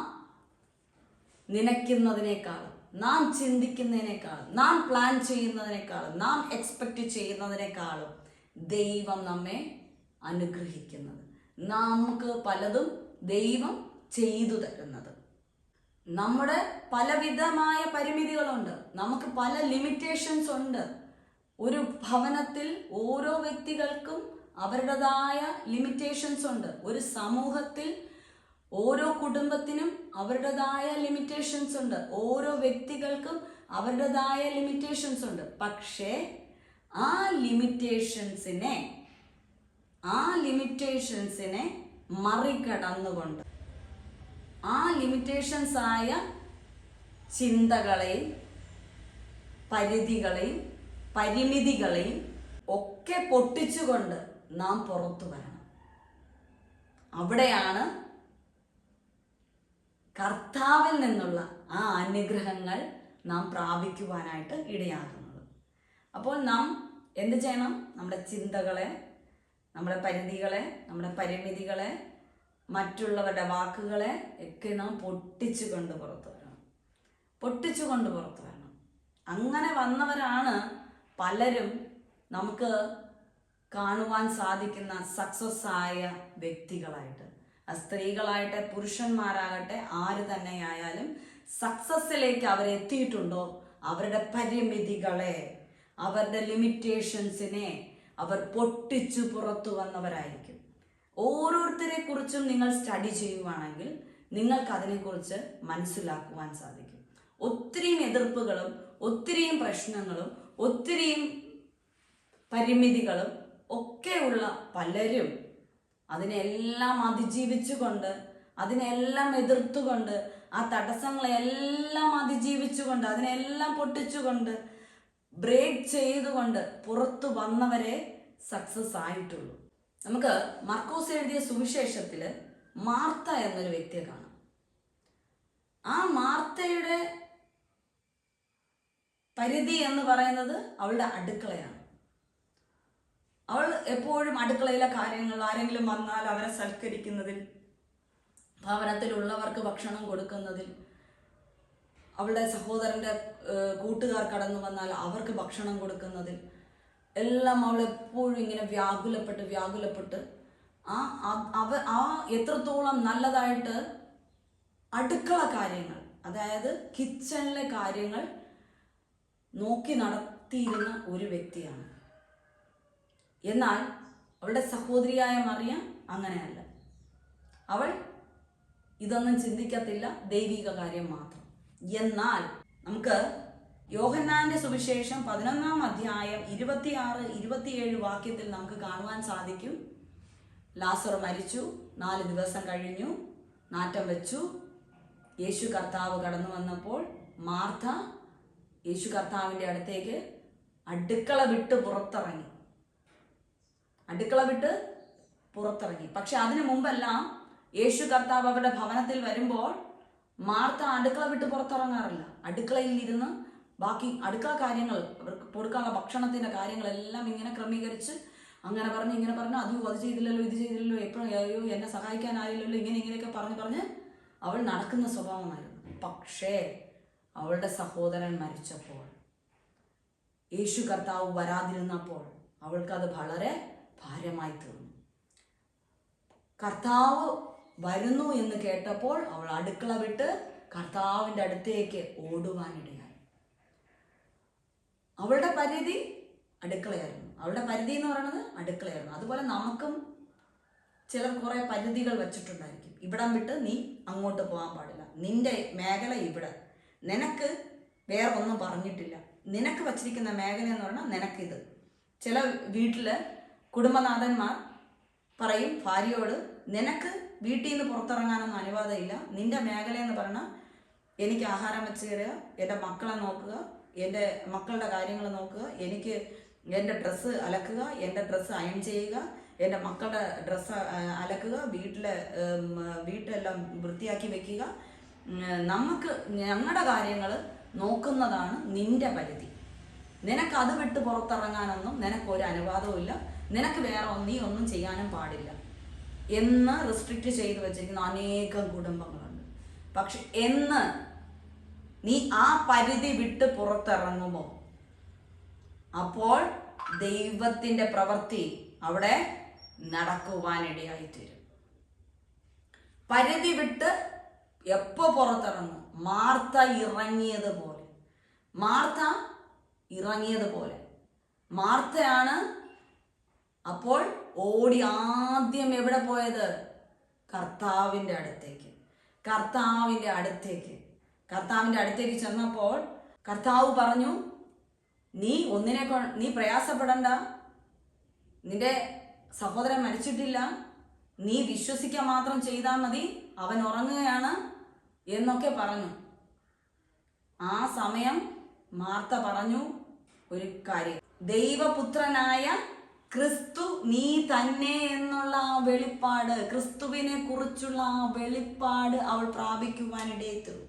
നനയ്ക്കുന്നതിനേക്കാളും, നാം ചിന്തിക്കുന്നതിനേക്കാളും, നാം പ്ലാൻ ചെയ്യുന്നതിനേക്കാളും, നാം എക്സ്പെക്റ്റ് ചെയ്യുന്നതിനേക്കാളും ദൈവം നമ്മെ അനുഗ്രഹിക്കുന്നത്, നമുക്ക് പലതും ദൈവം ചെയ്തു തരുന്നത്. നമ്മുടെ പലവിധമായ പരിമിതികളുണ്ട്, നമുക്ക് പല ലിമിറ്റേഷൻസ് ഉണ്ട്. ഒരു ഭവനത്തിൽ ഓരോ വ്യക്തികൾക്കും അവരുടേതായ ലിമിറ്റേഷൻസ് ഉണ്ട്. ഒരു സമൂഹത്തിൽ ഓരോ കുടുംബത്തിനും അവരുടേതായ ലിമിറ്റേഷൻസ് ഉണ്ട്. ഓരോ വ്യക്തികൾക്കും അവരുടേതായ ലിമിറ്റേഷൻസ് ഉണ്ട്. പക്ഷേ ആ ലിമിറ്റേഷൻസിനെ മറികടന്നുകൊണ്ട്, ആ ലിമിറ്റേഷൻസ് ആയ ചിന്തകളെയും പരിമിതികളെയും ഒക്കെ പൊട്ടിച്ചുകൊണ്ട് നാം പുറത്തു വരണം. അവിടെയാണ് കർത്താവിൽ നിന്നുള്ള ആ അനുഗ്രഹങ്ങൾ നാം പ്രാപിക്കുവാനായിട്ട് ഇടയാകുന്നത്. അപ്പോൾ നാം എന്ത് ചെയ്യണം? നമ്മുടെ ചിന്തകളെ, നമ്മുടെ നമ്മുടെ പരിമിതികളെ, മറ്റുള്ളവരുടെ വാക്കുകളെ ഒക്കെ നാം പൊട്ടിച്ചുകൊണ്ട് പുറത്തു വരണം. അങ്ങനെ വന്നവരാണ് പലരും നമുക്ക് കാണുവാൻ സാധിക്കുന്ന സക്സസ് ആയ വ്യക്തികളായിട്ട്. സ്ത്രീകളാകട്ടെ പുരുഷന്മാരാകട്ടെ ആര് തന്നെയായാലും സക്സസ്സിലേക്ക് അവരെത്തിയിട്ടുണ്ടോ, അവരുടെ പരിമിതികളെ, അവരുടെ ലിമിറ്റേഷൻസിനെ അവർ പൊട്ടിച്ചു പുറത്തു വന്നവരായിരിക്കും. ഓരോരുത്തരെ കുറിച്ചും നിങ്ങൾ സ്റ്റഡി ചെയ്യുവാണെങ്കിൽ നിങ്ങൾക്ക് അതിനെക്കുറിച്ച് മനസ്സിലാക്കുവാൻ സാധിക്കും. ഒത്തിരിയും എതിർപ്പുകളും ഒത്തിരിയും പ്രശ്നങ്ങളും ഒത്തിരിയും പരിമിതികളും ഒക്കെയുള്ള പലരും അതിനെല്ലാം അതിജീവിച്ചുകൊണ്ട്, അതിനെല്ലാം എതിർത്തുകൊണ്ട്, ആ തടസ്സങ്ങളെല്ലാം അതിജീവിച്ചുകൊണ്ട്, അതിനെല്ലാം പൊട്ടിച്ചുകൊണ്ട്, ബ്രേക്ക് ചെയ്തുകൊണ്ട് പുറത്തു വന്നവരെ സക്സസ് ആയിട്ടുള്ളൂ. നമുക്ക് മർക്കോസ് എഴുതിയ സുവിശേഷത്തിൽ മാർത്ത എന്നൊരു വ്യക്തിയെ കാണാം. ആ മാർത്തയുടെ പരിധി എന്ന് പറയുന്നത് അവളുടെ അടുക്കളയാണ്. അവൾ എപ്പോഴും അടുക്കളയിലെ കാര്യങ്ങൾ, ആരെങ്കിലും വന്നാൽ അവരെ സൽക്കരിക്കുന്നതിൽ, ഭവനത്തിലുള്ളവർക്ക് ഭക്ഷണം കൊടുക്കുന്നതിൽ, അവളുടെ സഹോദരൻ്റെ കൂട്ടുകാർ കടന്നു വന്നാൽ അവർക്ക് ഭക്ഷണം കൊടുക്കുന്നതിൽ എല്ലാം അവൾ എപ്പോഴും ഇങ്ങനെ വ്യാകുലപ്പെട്ട് ആ എത്രത്തോളം നല്ലതായിട്ട് അടുക്കള കാര്യങ്ങൾ, അതായത് കിച്ചണിലെ കാര്യങ്ങൾ നോക്കി നടത്തിയിരുന്ന ഒരു വ്യക്തിയാണ്. എന്നാൽ അവളുടെ സഹോദരിയായ മറിയം അങ്ങനെയല്ല. അവൾ ഇതൊന്നും ചിന്തിക്കത്തില്ല, ദൈവിക കാര്യം മാത്രം. എന്നാൽ നമുക്ക് യോഹന്നാന്റെ സുവിശേഷം 11-ാം അധ്യായം 26-27 വാക്യത്തിൽ നമുക്ക് കാണുവാൻ സാധിക്കും. ലാസർ മരിച്ചു, 4 ദിവസം കഴിഞ്ഞു, നാറ്റം വെച്ചു. യേശു കർത്താവ് കടന്നു വന്നപ്പോൾ മാർത്ത യേശു കർത്താവിൻ്റെ അടുത്തേക്ക് അടുക്കള വിട്ട് പുറത്തിറങ്ങി. പക്ഷെ അതിനു മുമ്പെല്ലാം യേശു കർത്താവ് അവരുടെ ഭവനത്തിൽ വരുമ്പോൾ മാർത്ത അടുക്കള വിട്ട് പുറത്തിറങ്ങാറില്ല. അടുക്കളയിൽ ഇരുന്ന് ബാക്കി അടുക്കള കാര്യങ്ങൾ, അവർക്ക് കൊടുക്കാനുള്ള ഭക്ഷണത്തിൻ്റെ കാര്യങ്ങളെല്ലാം ഇങ്ങനെ ക്രമീകരിച്ച് അങ്ങനെ പറഞ്ഞ് ഇങ്ങനെ പറഞ്ഞ് അത് ചെയ്തില്ലല്ലോ, ഇത് ചെയ്തില്ലല്ലോ, എപ്പോഴും അയ്യോ എന്നെ സഹായിക്കാനായില്ലല്ലോ, ഇങ്ങനെയൊക്കെ പറഞ്ഞ് അവൾ നടക്കുന്ന സ്വഭാവമായിരുന്നു. പക്ഷേ അവളുടെ സഹോദരൻ മരിച്ചപ്പോൾ യേശു കർത്താവ് വരാതിരുന്നപ്പോൾ അവൾക്കത് വളരെ ഭാരമായി തീർന്നു. കർത്താവ് വരുന്നു എന്ന് കേട്ടപ്പോൾ അവൾ അടുക്കള വിട്ട് കർത്താവിൻ്റെ അടുത്തേക്ക് ഓടുവാനിടയായി. അവളുടെ പരിധി അടുക്കളയായിരുന്നു. അവളുടെ പരിധി എന്ന് പറയുന്നത് അടുക്കളയായിരുന്നു. അതുപോലെ നമുക്കും ചിലർ കുറേ പരിധികൾ വച്ചിട്ടുണ്ടായിരിക്കും. ഇവിടം വിട്ട് നീ അങ്ങോട്ട് പോകാൻ പാടില്ല, നിന്റെ മേഖല ഇവിടെ, നിനക്ക് വേറെ ഒന്നും പറഞ്ഞിട്ടില്ല, നിനക്ക് വച്ചിരിക്കുന്ന മേഖല എന്ന് പറഞ്ഞാൽ നിനക്കിത്. ചില വീട്ടിൽ കുടുംബനാഥന്മാർ പറയും ഭാര്യയോട്, നിനക്ക് വീട്ടിൽ നിന്ന് പുറത്തിറങ്ങാനൊന്നും അനുവാദമില്ല, നിന്റെ മേഖല എന്ന് പറഞ്ഞാൽ എനിക്ക് ആഹാരം വെച്ച് തരിക, എൻ്റെ മക്കളെ നോക്കുക, എൻ്റെ മക്കളുടെ കാര്യങ്ങൾ നോക്കുക, എനിക്ക് എൻ്റെ ഡ്രസ്സ് അലക്കുക, എൻ്റെ ഡ്രസ്സ് അയൺ ചെയ്യുക, എൻ്റെ മക്കളുടെ ഡ്രസ്സ് അലക്കുക, വീട്ടിലെല്ലാം വൃത്തിയാക്കി വെക്കുക, നമുക്ക് ഞങ്ങളുടെ കാര്യങ്ങൾ നോക്കുന്നതാണ് നിന്റെ പരിധി. നിനക്കത് വിട്ട് പുറത്തിറങ്ങാനൊന്നും നിനക്കൊരു അനുവാദവും ഇല്ല, നിനക്ക് വേറെ നീ ഒന്നും ചെയ്യാനും പാടില്ല എന്ന് റെസ്ട്രിക്റ്റ് ചെയ്ത് വെച്ചിരിക്കുന്ന അനേകം കുടുംബങ്ങളുണ്ട്. പക്ഷെ എന്ന് നീ ആ പരിധി വിട്ട് പുറത്തിറങ്ങുമോ അപ്പോൾ ദൈവത്തിൻ്റെ പ്രവൃത്തി അവിടെ നടക്കുവാനിടയായിത്തീരും. പരിധി വിട്ട് എപ്പോ പുറത്തിറങ്ങും? മാർത്ത ഇറങ്ങിയതുപോലെ മാർത്തയാണ് അപ്പോൾ ഓടി ആദ്യം എവിടെ പോയത്? കർത്താവിൻ്റെ അടുത്തേക്ക് ചെന്നപ്പോൾ കർത്താവ് പറഞ്ഞു, നീ പ്രയാസപ്പെടണ്ട, നിന്റെ സഹോദരൻ മരിച്ചിട്ടില്ല, നീ വിശ്വസിക്കുക മാത്രം ചെയ്താൽ മതി, അവൻ ഉറങ്ങുകയാണ് എന്നൊക്കെ പറഞ്ഞു. ആ സമയം മാർത്ത പറഞ്ഞു ഒരു കാര്യം, ദൈവപുത്രനായ ക്രിസ്തു നീ തന്നെ എന്നുള്ള ആ വെളിപ്പാട്, ക്രിസ്തുവിനെ കുറിച്ചുള്ള ആ വെളിപ്പാട് അവൾ പ്രാപിക്കുവാനിടയെത്തും.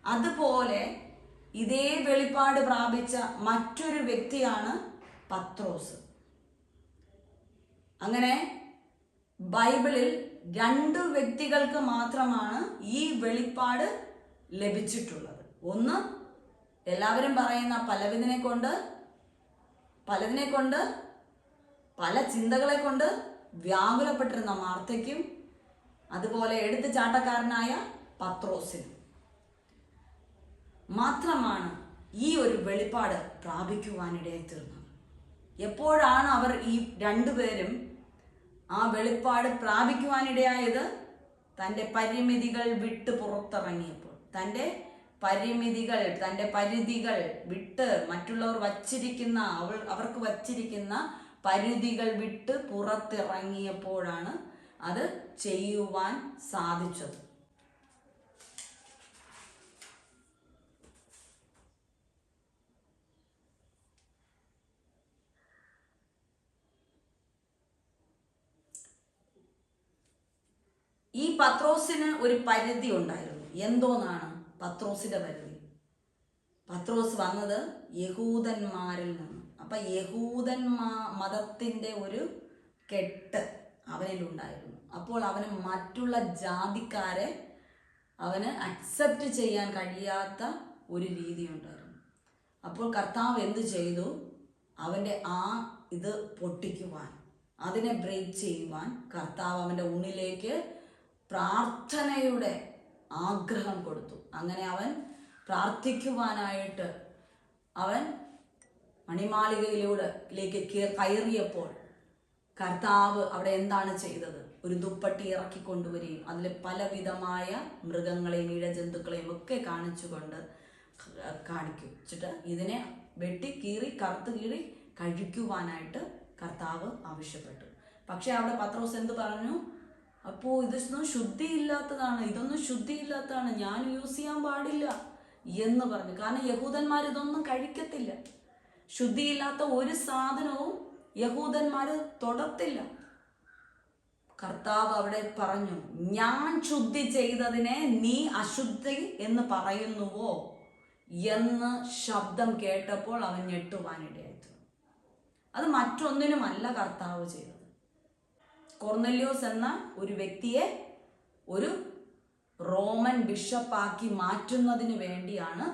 അതുപോലെ ഇതേ വെളിപ്പാട് പ്രാപിച്ച മറ്റൊരു വ്യക്തിയാണ് പത്രോസ്. അങ്ങനെ ബൈബിളിൽ 2 വ്യക്തികൾക്ക് മാത്രമാണ് ഈ വെളിപ്പാട് ലഭിച്ചിട്ടുള്ളത്. ഒന്ന്, എല്ലാവരും പറയുന്ന പലതിനെ കൊണ്ട് പല ചിന്തകളെ കൊണ്ട് വ്യാകുലപ്പെട്ടിരുന്ന മാർത്തയ്ക്കും അതുപോലെ എടുത്തുചാട്ടക്കാരനായ പത്രോസിനും മാത്രമാണ് ഈ ഒരു വെളിപ്പാട് പ്രാപിക്കുവാനിടയായി തീർന്നത്. എപ്പോഴാണ് അവർ ഈ 2 പേരും ആ വെളിപ്പാട് പ്രാപിക്കുവാനിടയായത്? തൻ്റെ പരിമിതികൾ വിട്ട് പുറത്തിറങ്ങിയപ്പോൾ, തൻ്റെ പരിധികൾ വിട്ട് മറ്റുള്ളവർ അവർക്ക് വച്ചിരിക്കുന്ന പരിധികൾ വിട്ട് പുറത്തിറങ്ങിയപ്പോഴാണ് അത് ചെയ്യുവാൻ സാധിച്ചത്. ഈ പത്രോസിന് ഒരു പരിധി ഉണ്ടായിരുന്നു. എന്തോന്നാണ് പത്രോസിന്റെ പരിധി? പത്രോസ് വന്നത് യഹൂദന്മാരിൽ നിന്ന്. അപ്പൊ മതത്തിന്റെ ഒരു കെട്ട് അവനിലുണ്ടായിരുന്നു. അപ്പോൾ അവന് മറ്റുള്ള ജാതിക്കാരെ അവന് അക്സെപ്റ്റ് ചെയ്യാൻ കഴിയാത്ത ഒരു രീതി ഉണ്ടായിരുന്നു. അപ്പോൾ കർത്താവ് എന്ത് ചെയ്തു? അവൻ്റെ ഇത് പൊട്ടിക്കുവാൻ, അതിനെ ബ്രേക്ക് ചെയ്യുവാൻ കർത്താവ് അവൻ്റെ ഉള്ളിലേക്ക് പ്രാർത്ഥനയുടെ ആഗ്രഹം കൊടുത്തു. അങ്ങനെ അവൻ പ്രാർത്ഥിക്കുവാനായിട്ട് അവൻ മണിമാളികയിലേക്ക് കയറിയപ്പോൾ കർത്താവ് അവിടെ എന്താണ് ചെയ്തത്? ഒരു ദുപ്പട്ടി ഇറക്കി കൊണ്ടുവരികയും അതിൽ പലവിധമായ മൃഗങ്ങളെയും ഇഴജന്തുക്കളെയും ഒക്കെ കാണിച്ചിട്ട് ഇതിനെ കറുത്ത് കീറി കഴിക്കുവാനായിട്ട് കർത്താവ് ആവശ്യപ്പെട്ടു. പക്ഷെ അവിടെ പത്രോസ് എന്ത് പറഞ്ഞു? അപ്പോൾ ഇതൊന്നും ശുദ്ധിയില്ലാത്തതാണ്, ഞാൻ യൂസ് ചെയ്യാൻ പാടില്ല എന്ന് പറഞ്ഞു. കാരണം യഹൂദന്മാർ ഇതൊന്നും കഴിക്കത്തില്ല. ശുദ്ധിയില്ലാത്ത ഒരു സാധനവും യഹൂദന്മാർ തൊടത്തില്ല. കർത്താവ് അവിടെ പറഞ്ഞു, ഞാൻ ശുദ്ധി ചെയ്തതിനെ നീ അശുദ്ധി എന്ന് പറയുന്നുവോ എന്ന് ശബ്ദം കേട്ടപ്പോൾ അവൻ ഞെട്ടുവാനിടയായി. അത് മറ്റൊന്നിനുമല്ല കർത്താവ് ചെയ്തത്. കൊർന്നല്യോസ് എന്ന ഒരു വ്യക്തിയെ ഒരു റോമൻ ബിഷപ്പാക്കി മാറ്റുന്നതിന് വേണ്ടിയാണ്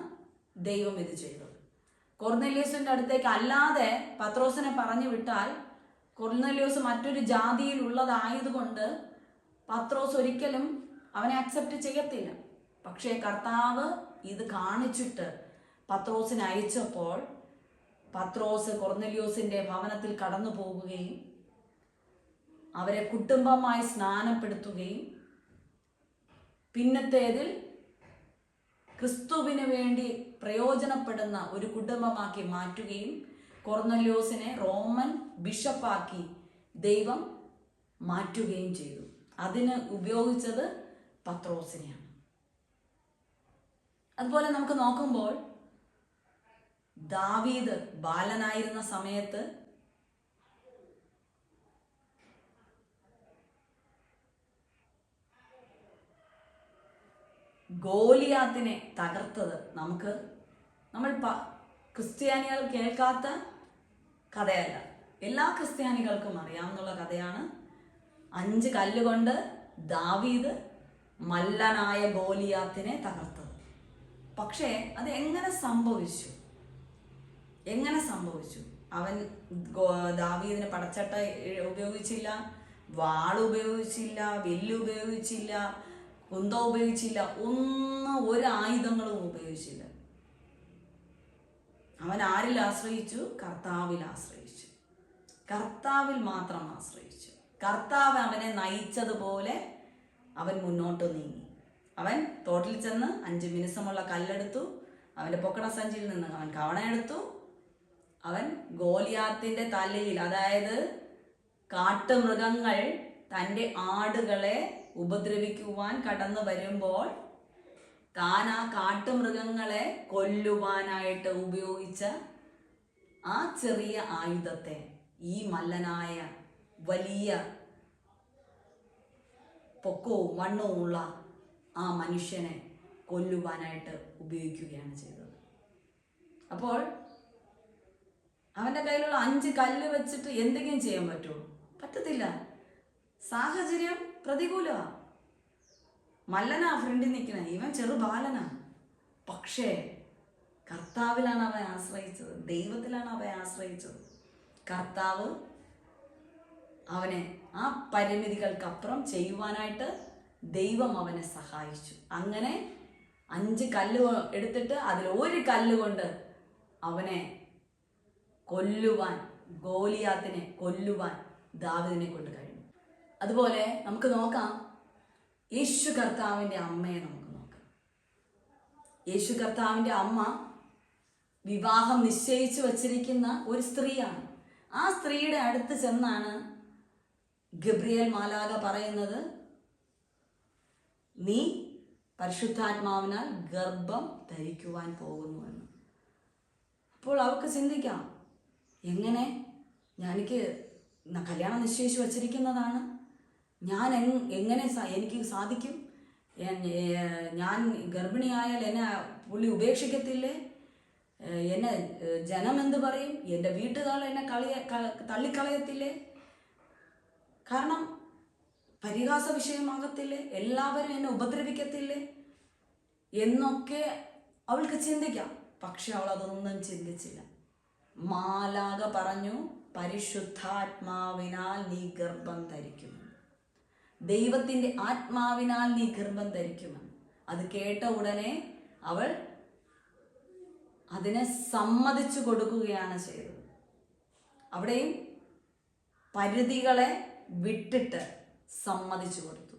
ദൈവം ഇത് ചെയ്തത്. കൊർന്നേലിയോസിന്റെ അടുത്തേക്ക് അല്ലാതെ പത്രോസിനെ പറഞ്ഞു വിട്ടാൽ കൊർന്നേലിയോസ് മറ്റൊരു ജാതിയിലുള്ളതായതുകൊണ്ട് പത്രോസ് ഒരിക്കലും അവനെ അക്സെപ്റ്റ് ചെയ്യത്തില്ല. പക്ഷേ കർത്താവ് ഇത് കാണിച്ചിട്ട് പത്രോസിനെ അയച്ചപ്പോൾ പത്രോസ് കൊർന്നേലിയോസിന്റെ ഭവനത്തിൽ കടന്നു പോകുകയും അവരെ കുടുംബമായി സ്നാനപ്പെടുത്തുകയും പിന്നത്തേതിൽ ക്രിസ്തുവിന് വേണ്ടി പ്രയോജനപ്പെടുന്ന ഒരു കുടുംബമാക്കി മാറ്റുകയും കൊർന്നേലിയോസിനെ റോമൻ ബിഷപ്പാക്കി ദൈവം മാറ്റുകയും ചെയ്തു. അതിന് ഉപയോഗിച്ചത് പത്രോസിനെയാണ്. അതുപോലെ നമുക്ക് നോക്കുമ്പോൾ ദാവീദ് ബാലനായിരുന്ന സമയത്ത് ഗോലിയാത്തിനെ തകർത്തത് നമ്മൾ ക്രിസ്ത്യാനികൾ കേൾക്കാത്ത കഥയല്ല, എല്ലാ ക്രിസ്ത്യാനികൾക്കും അറിയാവുന്ന കഥയാണ്. 5 കല്ലുകൊണ്ട് ദാവീദ് മല്ലനായ ഗോലിയാത്തിനെ തകർത്തത്. പക്ഷേ അത് എങ്ങനെ സംഭവിച്ചു? അവൻ ദാവീദിന് പടച്ചട്ട ഉപയോഗിച്ചില്ല, വാളുപയോഗിച്ചില്ല, വില്ലുപയോഗിച്ചില്ല, കുന്തം ഉപയോഗിച്ചില്ല, ഒരു ആയുധങ്ങളും ഉപയോഗിച്ചില്ല. അവൻ ആരിൽ ആശ്രയിച്ചു? കർത്താവിൽ ആശ്രയിച്ചു. കർത്താവിൽ മാത്രം ആശ്രയിച്ചു. കർത്താവ് അവനെ നയിച്ചതുപോലെ അവൻ മുന്നോട്ട് നീങ്ങി. അവൻ തോട്ടിൽ ചെന്ന് 5 മിനുസമുള്ള കല്ലെടുത്തു. അവൻ്റെ പൊക്കണ സഞ്ചിയിൽ നിന്ന് അവൻ കവണയെടുത്തു. അവൻ ഗോലിയാത്തിന്റെ തലയിൽ, അതായത് കാട്ടുമൃഗങ്ങൾ തൻ്റെ ആടുകളെ ഉപദ്രവിക്കുവാൻ കടന്നു വരുമ്പോൾ താൻ ആ കാട്ടുമൃഗങ്ങളെ കൊല്ലുവാനായിട്ട് ഉപയോഗിച്ച ആ ചെറിയ ആയുധത്തെ ഈ മല്ലനായ വലിയ പൊക്കവും വണ്ണവും ഉള്ള ആ മനുഷ്യനെ കൊല്ലുവാനായിട്ട് ഉപയോഗിക്കുകയാണ് ചെയ്തത്. അപ്പോൾ അവൻ്റെ കയ്യിലുള്ള 5 കല്ല് വെച്ചിട്ട് എന്തെങ്കിലും ചെയ്യാൻ പറ്റുമോ? പറ്റത്തില്ല. സാഹചര്യം പ്രതികൂലമാണ്. മല്ലനാ ഫ്രണ്ടിൽ നിൽക്കണ, ഇവൻ ചെറുബാലനാ. പക്ഷേ കർത്താവിലാണ് അവൻ ആശ്രയിച്ചത്, ദൈവത്തിലാണ് അവൻ ആശ്രയിച്ചത്. കർത്താവ് അവനെ ആ പരിമിതികൾക്കപ്പുറം ചെയ്യുവാനായിട്ട് ദൈവം അവനെ സഹായിച്ചു. അങ്ങനെ 5 കല്ല് എടുത്തിട്ട് അതിൽ 1 കല്ലുകൊണ്ട് അവനെ കൊല്ലുവാൻ, ഗോലിയാത്തിനെ കൊല്ലുവാൻ ദാവീദിനെ കൊണ്ട് കഴിഞ്ഞു. അതുപോലെ നമുക്ക് നോക്കാം യേശു കർത്താവിൻ്റെ അമ്മയെ നമുക്ക് നോക്കാം. യേശു കർത്താവിൻ്റെ അമ്മ വിവാഹം നിശ്ചയിച്ചു വച്ചിരിക്കുന്ന ഒരു സ്ത്രീയാണ്. ആ സ്ത്രീയുടെ അടുത്ത് ചെന്നാണ് ഗബ്രിയേൽ മാലാഖ പറയുന്നത്, നീ പരിശുദ്ധാത്മാവിനാൽ ഗർഭം ധരിക്കുവാൻ പോകുന്നുവെന്ന്. അപ്പോൾ അവൾക്ക് ചിന്തിക്കാം, എങ്ങനെ? എനിക്ക് കല്യാണം നിശ്ചയിച്ചു വച്ചിരിക്കുന്നതാണ്, ഞാൻ എങ്ങനെ എനിക്ക് സാധിക്കും? ഞാൻ ഗർഭിണിയായാൽ എന്നെ പുള്ളി ഉപേക്ഷിക്കത്തില്ലേ? എന്നെ ജനം എന്ത് പറയും? എൻ്റെ വീട്ടുകാർ എന്നെ തള്ളിക്കളയത്തില്ലേ? കാരണം പരിഹാസ വിഷയമാകത്തില്ലേ? എല്ലാവരും എന്നെ ഉപദ്രവിക്കത്തില്ലേ എന്നൊക്കെ അവൾക്ക് ചിന്തിക്കാം. പക്ഷെ അവൾ അതൊന്നും ചിന്തിച്ചില്ല. മാലാഖ പറഞ്ഞു, പരിശുദ്ധാത്മാവിനാൽ നീ ഗർഭം ധരിക്കുമെന്ന്. ദൈവത്തിൻ്റെ ആത്മാവിനാൽ നീ ഗർഭം ധരിക്കുമെന്ന്. അത് കേട്ട ഉടനെ അവൾ അതിനെ സമ്മതിച്ചു കൊടുക്കുകയാണ് ചെയ്തത്. അവിടെയും പരിധികളെ വിട്ടിട്ട് സമ്മതിച്ചു കൊടുത്തു.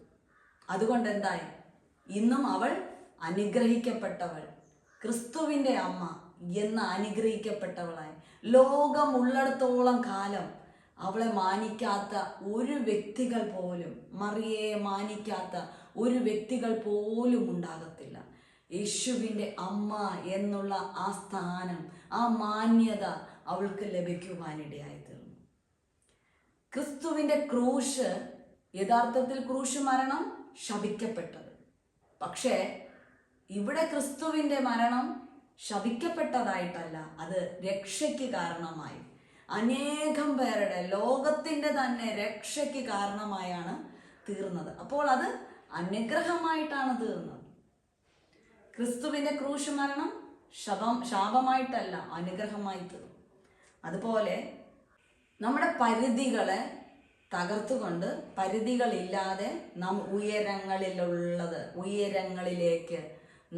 അതുകൊണ്ട് എന്തായി? ഇന്നും അവൾ അനുഗ്രഹിക്കപ്പെട്ടവൾ, ക്രിസ്തുവിൻ്റെ അമ്മ എന്ന അനുഗ്രഹിക്കപ്പെട്ടവളായി. ലോകമുള്ളിടത്തോളം കാലം അവളെ മാനിക്കാത്ത ഒരു വ്യക്തികൾ പോലും, മറിയയെ മാനിക്കാത്ത ഒരു വ്യക്തികൾ പോലും ഉണ്ടാകത്തില്ല. യേശുവിൻ്റെ അമ്മ എന്നുള്ള ആ സ്ഥാനം, ആ മാന്യത അവൾക്ക് ലഭിക്കുവാനിടയായി തീർന്നു. ക്രിസ്തുവിൻ്റെ ക്രൂശ്, യഥാർത്ഥത്തിൽ ക്രൂശ് മരണം ശപിക്കപ്പെട്ടത്. പക്ഷേ ഇവിടെ ക്രിസ്തുവിൻ്റെ മരണം ശപിക്കപ്പെട്ടതായിട്ടല്ല, അത് രക്ഷയ്ക്ക് കാരണമായി. അനേകം പേരുടെ, ലോകത്തിൻ്റെ തന്നെ രക്ഷയ്ക്ക് കാരണമായാണ് തീർന്നത്. അപ്പോൾ അത് അനുഗ്രഹമായിട്ടാണ് തീർന്നത്. ക്രിസ്തുവിൻ്റെ ക്രൂശ് മരണം ശാപമായിട്ടല്ല, അനുഗ്രഹമായി തീർന്നു. അതുപോലെ നമ്മുടെ പരിധികളെ തകർത്തുകൊണ്ട് പരിധികളില്ലാതെ നാം ഉയരങ്ങളിലേക്ക്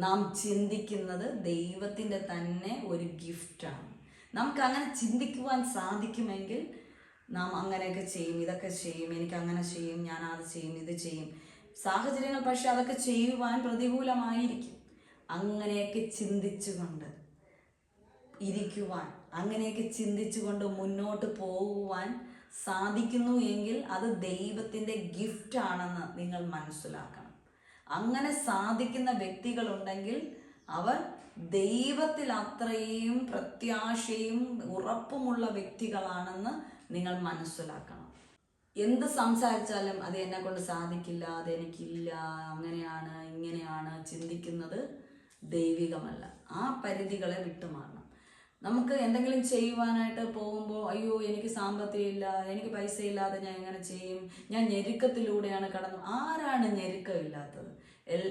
നാം ചിന്തിക്കുന്നത് ദൈവത്തിൻ്റെ തന്നെ ഒരു ഗിഫ്റ്റാണ്. നമുക്ക് അങ്ങനെ ചിന്തിക്കുവാൻ സാധിക്കുമെങ്കിൽ നാം അങ്ങനെയൊക്കെ ചെയ്യും, ഇതൊക്കെ ചെയ്യും, എനിക്ക് അങ്ങനെ ചെയ്യും, ഞാൻ അത് ചെയ്യും, ഇത് ചെയ്യും. സാഹചര്യങ്ങൾ പക്ഷെ അതൊക്കെ ചെയ്യുവാൻ പ്രതികൂലമായിരിക്കും. അങ്ങനെയൊക്കെ ചിന്തിച്ചുകൊണ്ട് ഇരിക്കുവാൻ, അങ്ങനെയൊക്കെ ചിന്തിച്ചുകൊണ്ട് മുന്നോട്ട് പോകുവാൻ സാധിക്കുന്നു എങ്കിൽ അത് ദൈവത്തിൻ്റെ ഗിഫ്റ്റാണെന്ന് നിങ്ങൾ മനസ്സിലാക്കണം. അങ്ങനെ സാധിക്കുന്ന വ്യക്തികളുണ്ടെങ്കിൽ അവർ ദൈവത്തിൽ അത്രയും പ്രത്യാശയും ഉറപ്പുമുള്ള വ്യക്തികളാണെന്ന് നിങ്ങൾ മനസ്സിലാക്കണം. എന്ത് സംസാരിച്ചാലും അത് എന്നെ കൊണ്ട് സാധിക്കില്ല, അതെനിക്കില്ല, അങ്ങനെയാണ് ഇങ്ങനെയാണ് ചിന്തിക്കുന്നത് ദൈവികമല്ല. ആ പരിധികളെ വിട്ടുമാറണം. നമുക്ക് എന്തെങ്കിലും ചെയ്യുവാനായിട്ട് പോകുമ്പോൾ അയ്യോ എനിക്ക് സാമ്പത്തികം ഇല്ല, എനിക്ക് പൈസ ഇല്ലാതെ ഞാൻ എങ്ങനെ ചെയ്യും, ഞാൻ ഞെരുക്കത്തിലൂടെയാണ് കടന്നു. ആരാണ് ഞെരുക്കമില്ലാത്തത്?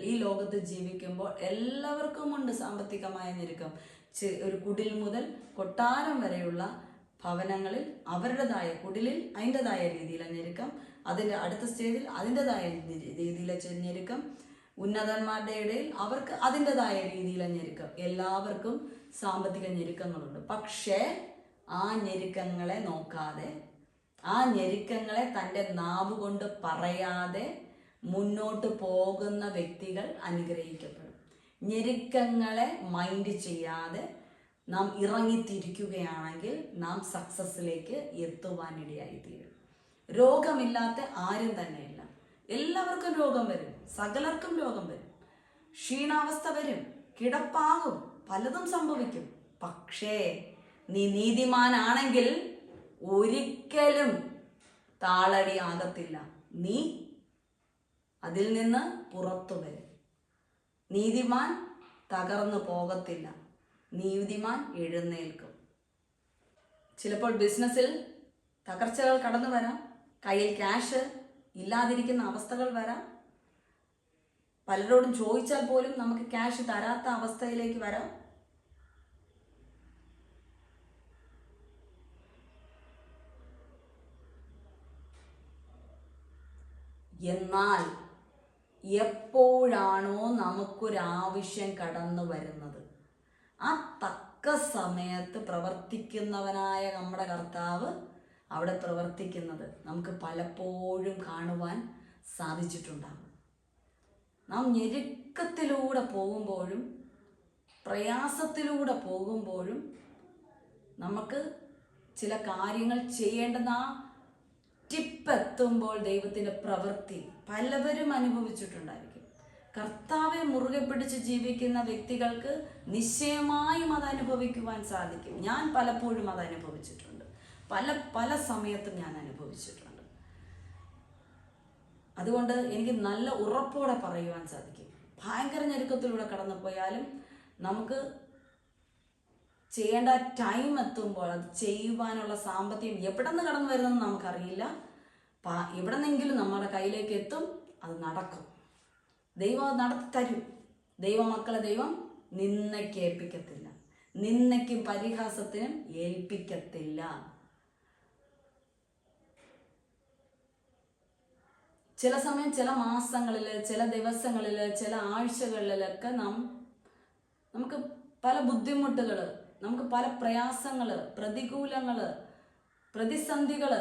ഈ ലോകത്ത് ജീവിക്കുമ്പോൾ എല്ലാവർക്കുമുണ്ട് സാമ്പത്തികമായ ഞെരുക്കം. ഒരു കുടിൽ മുതൽ കൊട്ടാരം വരെയുള്ള ഭവനങ്ങളിൽ അവരുടേതായ കുടിലിൽ അതിൻ്റെതായ രീതിയിലെ ഞെരുക്കം, അതിൻ്റെ അടുത്ത സ്റ്റേജിൽ അതിൻ്റെതായ രീതിയിലെ ഞെരുക്കം, ഉന്നതന്മാരുടെ ഇടയിൽ അവർക്ക് അതിൻ്റെതായ രീതിയിലെ ഞെരുക്കം. എല്ലാവർക്കും സാമ്പത്തിക ഞെരുക്കങ്ങളുണ്ട്. പക്ഷേ ആ ഞെരുക്കങ്ങളെ നോക്കാതെ, ആ ഞെരുക്കങ്ങളെ തൻ്റെ നാവ് കൊണ്ട് പറയാതെ മുന്നോട്ട് പോകുന്ന വ്യക്തികൾ അനുഗ്രഹിക്കപ്പെടും. ഞെരുക്കങ്ങളെ മൈൻഡ് ചെയ്യാതെ നാം ഇറങ്ങിത്തിരിക്കുകയാണെങ്കിൽ നാം സക്സസ്സിലേക്ക് എത്തുവാനിടയായിത്തീരും. രോഗമില്ലാത്ത ആരും തന്നെയില്ല. എല്ലാവർക്കും രോഗം വരും, സകലർക്കും രോഗം വരും, ക്ഷീണാവസ്ഥ വരും, കിടപ്പാകും, പലതും സംഭവിക്കും. പക്ഷേ നീ നീതിമാനാണെങ്കിൽ ഒരിക്കലും താളടി ആകത്തില്ല. നീ അതിൽ നിന്ന് പുറത്തു വരും. നീതിമാൻ തകർന്നു പോകത്തില്ല, നീതിമാൻ എഴുന്നേൽക്കും. ചിലപ്പോൾ ബിസിനസ്സിൽ തകർച്ചകൾ കടന്നു വരാം, കയ്യിൽ ക്യാഷ് ഇല്ലാതിരിക്കുന്ന അവസ്ഥകൾ വരാം, പലരോടും ചോദിച്ചാൽ പോലും നമുക്ക് ക്യാഷ് തരാത്ത അവസ്ഥയിലേക്ക് വരാം. എന്നാൽ എപ്പോഴാണോ നമുക്കൊരാവശ്യം കടന്നു വരുന്നത് ആ തക്ക സമയത്ത് പ്രവർത്തിക്കുന്നവനായ നമ്മുടെ കർത്താവ് അവിടെ പ്രവർത്തിക്കുന്നത് നമുക്ക് പലപ്പോഴും കാണുവാൻ സാധിച്ചിട്ടുണ്ടാകും. നാം ഞെരുക്കത്തിലൂടെ പോകുമ്പോഴും പ്രയാസത്തിലൂടെ പോകുമ്പോഴും നമുക്ക് ചില കാര്യങ്ങൾ ചെയ്യേണ്ടുന്ന ആ ടിപ്പെത്തുമ്പോൾ ദൈവത്തിൻ്റെ പ്രവൃത്തി പലവരും അനുഭവിച്ചിട്ടുണ്ടായിരിക്കും. കർത്താവെ മുറുകെ പിടിച്ച് ജീവിക്കുന്ന വ്യക്തികൾക്ക് നിശ്ചയമായും അത് അനുഭവിക്കുവാൻ സാധിക്കും. ഞാൻ പലപ്പോഴും അത് അനുഭവിച്ചിട്ടുണ്ട്, പല സമയത്തും ഞാൻ അനുഭവിച്ചിട്ടുണ്ട്. അതുകൊണ്ട് എനിക്ക് നല്ല ഉറപ്പോടെ പറയുവാൻ സാധിക്കും, ഭയങ്കര ഞെരുക്കത്തിലൂടെ കടന്നു പോയാലും നമുക്ക് ചെയ്യേണ്ട ടൈം എത്തുമ്പോൾ അത് ചെയ്യുവാനുള്ള സാമ്പത്തികം എവിടെ നിന്ന് കടന്നു വരുന്നതെന്ന് നമുക്കറിയില്ല. എവിടെ നിന്നെങ്കിലും നമ്മുടെ കയ്യിലേക്ക് എത്തും, അത് നടക്കും. ദൈവം അത് നടത്തി തരും. ദൈവമക്കളെ ദൈവം നിന്നയ്ക്ക് ഏൽപ്പിക്കത്തില്ല, നിന്നയ്ക്കും പരിഹാസത്തിനും ഏൽപ്പിക്കത്തില്ല. ചില സമയം, ചില മാസങ്ങളിൽ, ചില ദിവസങ്ങളിൽ, ചില ആഴ്ചകളിലൊക്കെ നമുക്ക് പല ബുദ്ധിമുട്ടുകൾ, നമുക്ക് പല പ്രയാസങ്ങൾ, പ്രതികൂലങ്ങൾ, പ്രതിസന്ധികൾ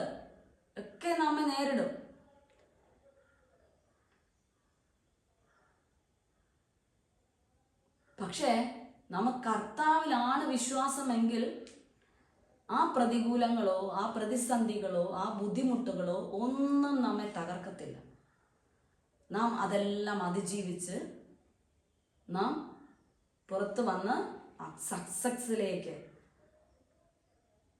ഒക്കെ നമ്മെ നേരിടും. പക്ഷേ നമുക്ക് കർത്താവിലാണ് വിശ്വാസമെങ്കിൽ ആ പ്രതികൂലങ്ങളോ ആ പ്രതിസന്ധികളോ ആ ബുദ്ധിമുട്ടുകളോ ഒന്നും നമ്മെ തകർക്കത്തില്ല. നാം അതെല്ലാം അതിജീവിച്ച് നാം പുറത്തു വന്ന് സക്സസ്സിലേക്ക്,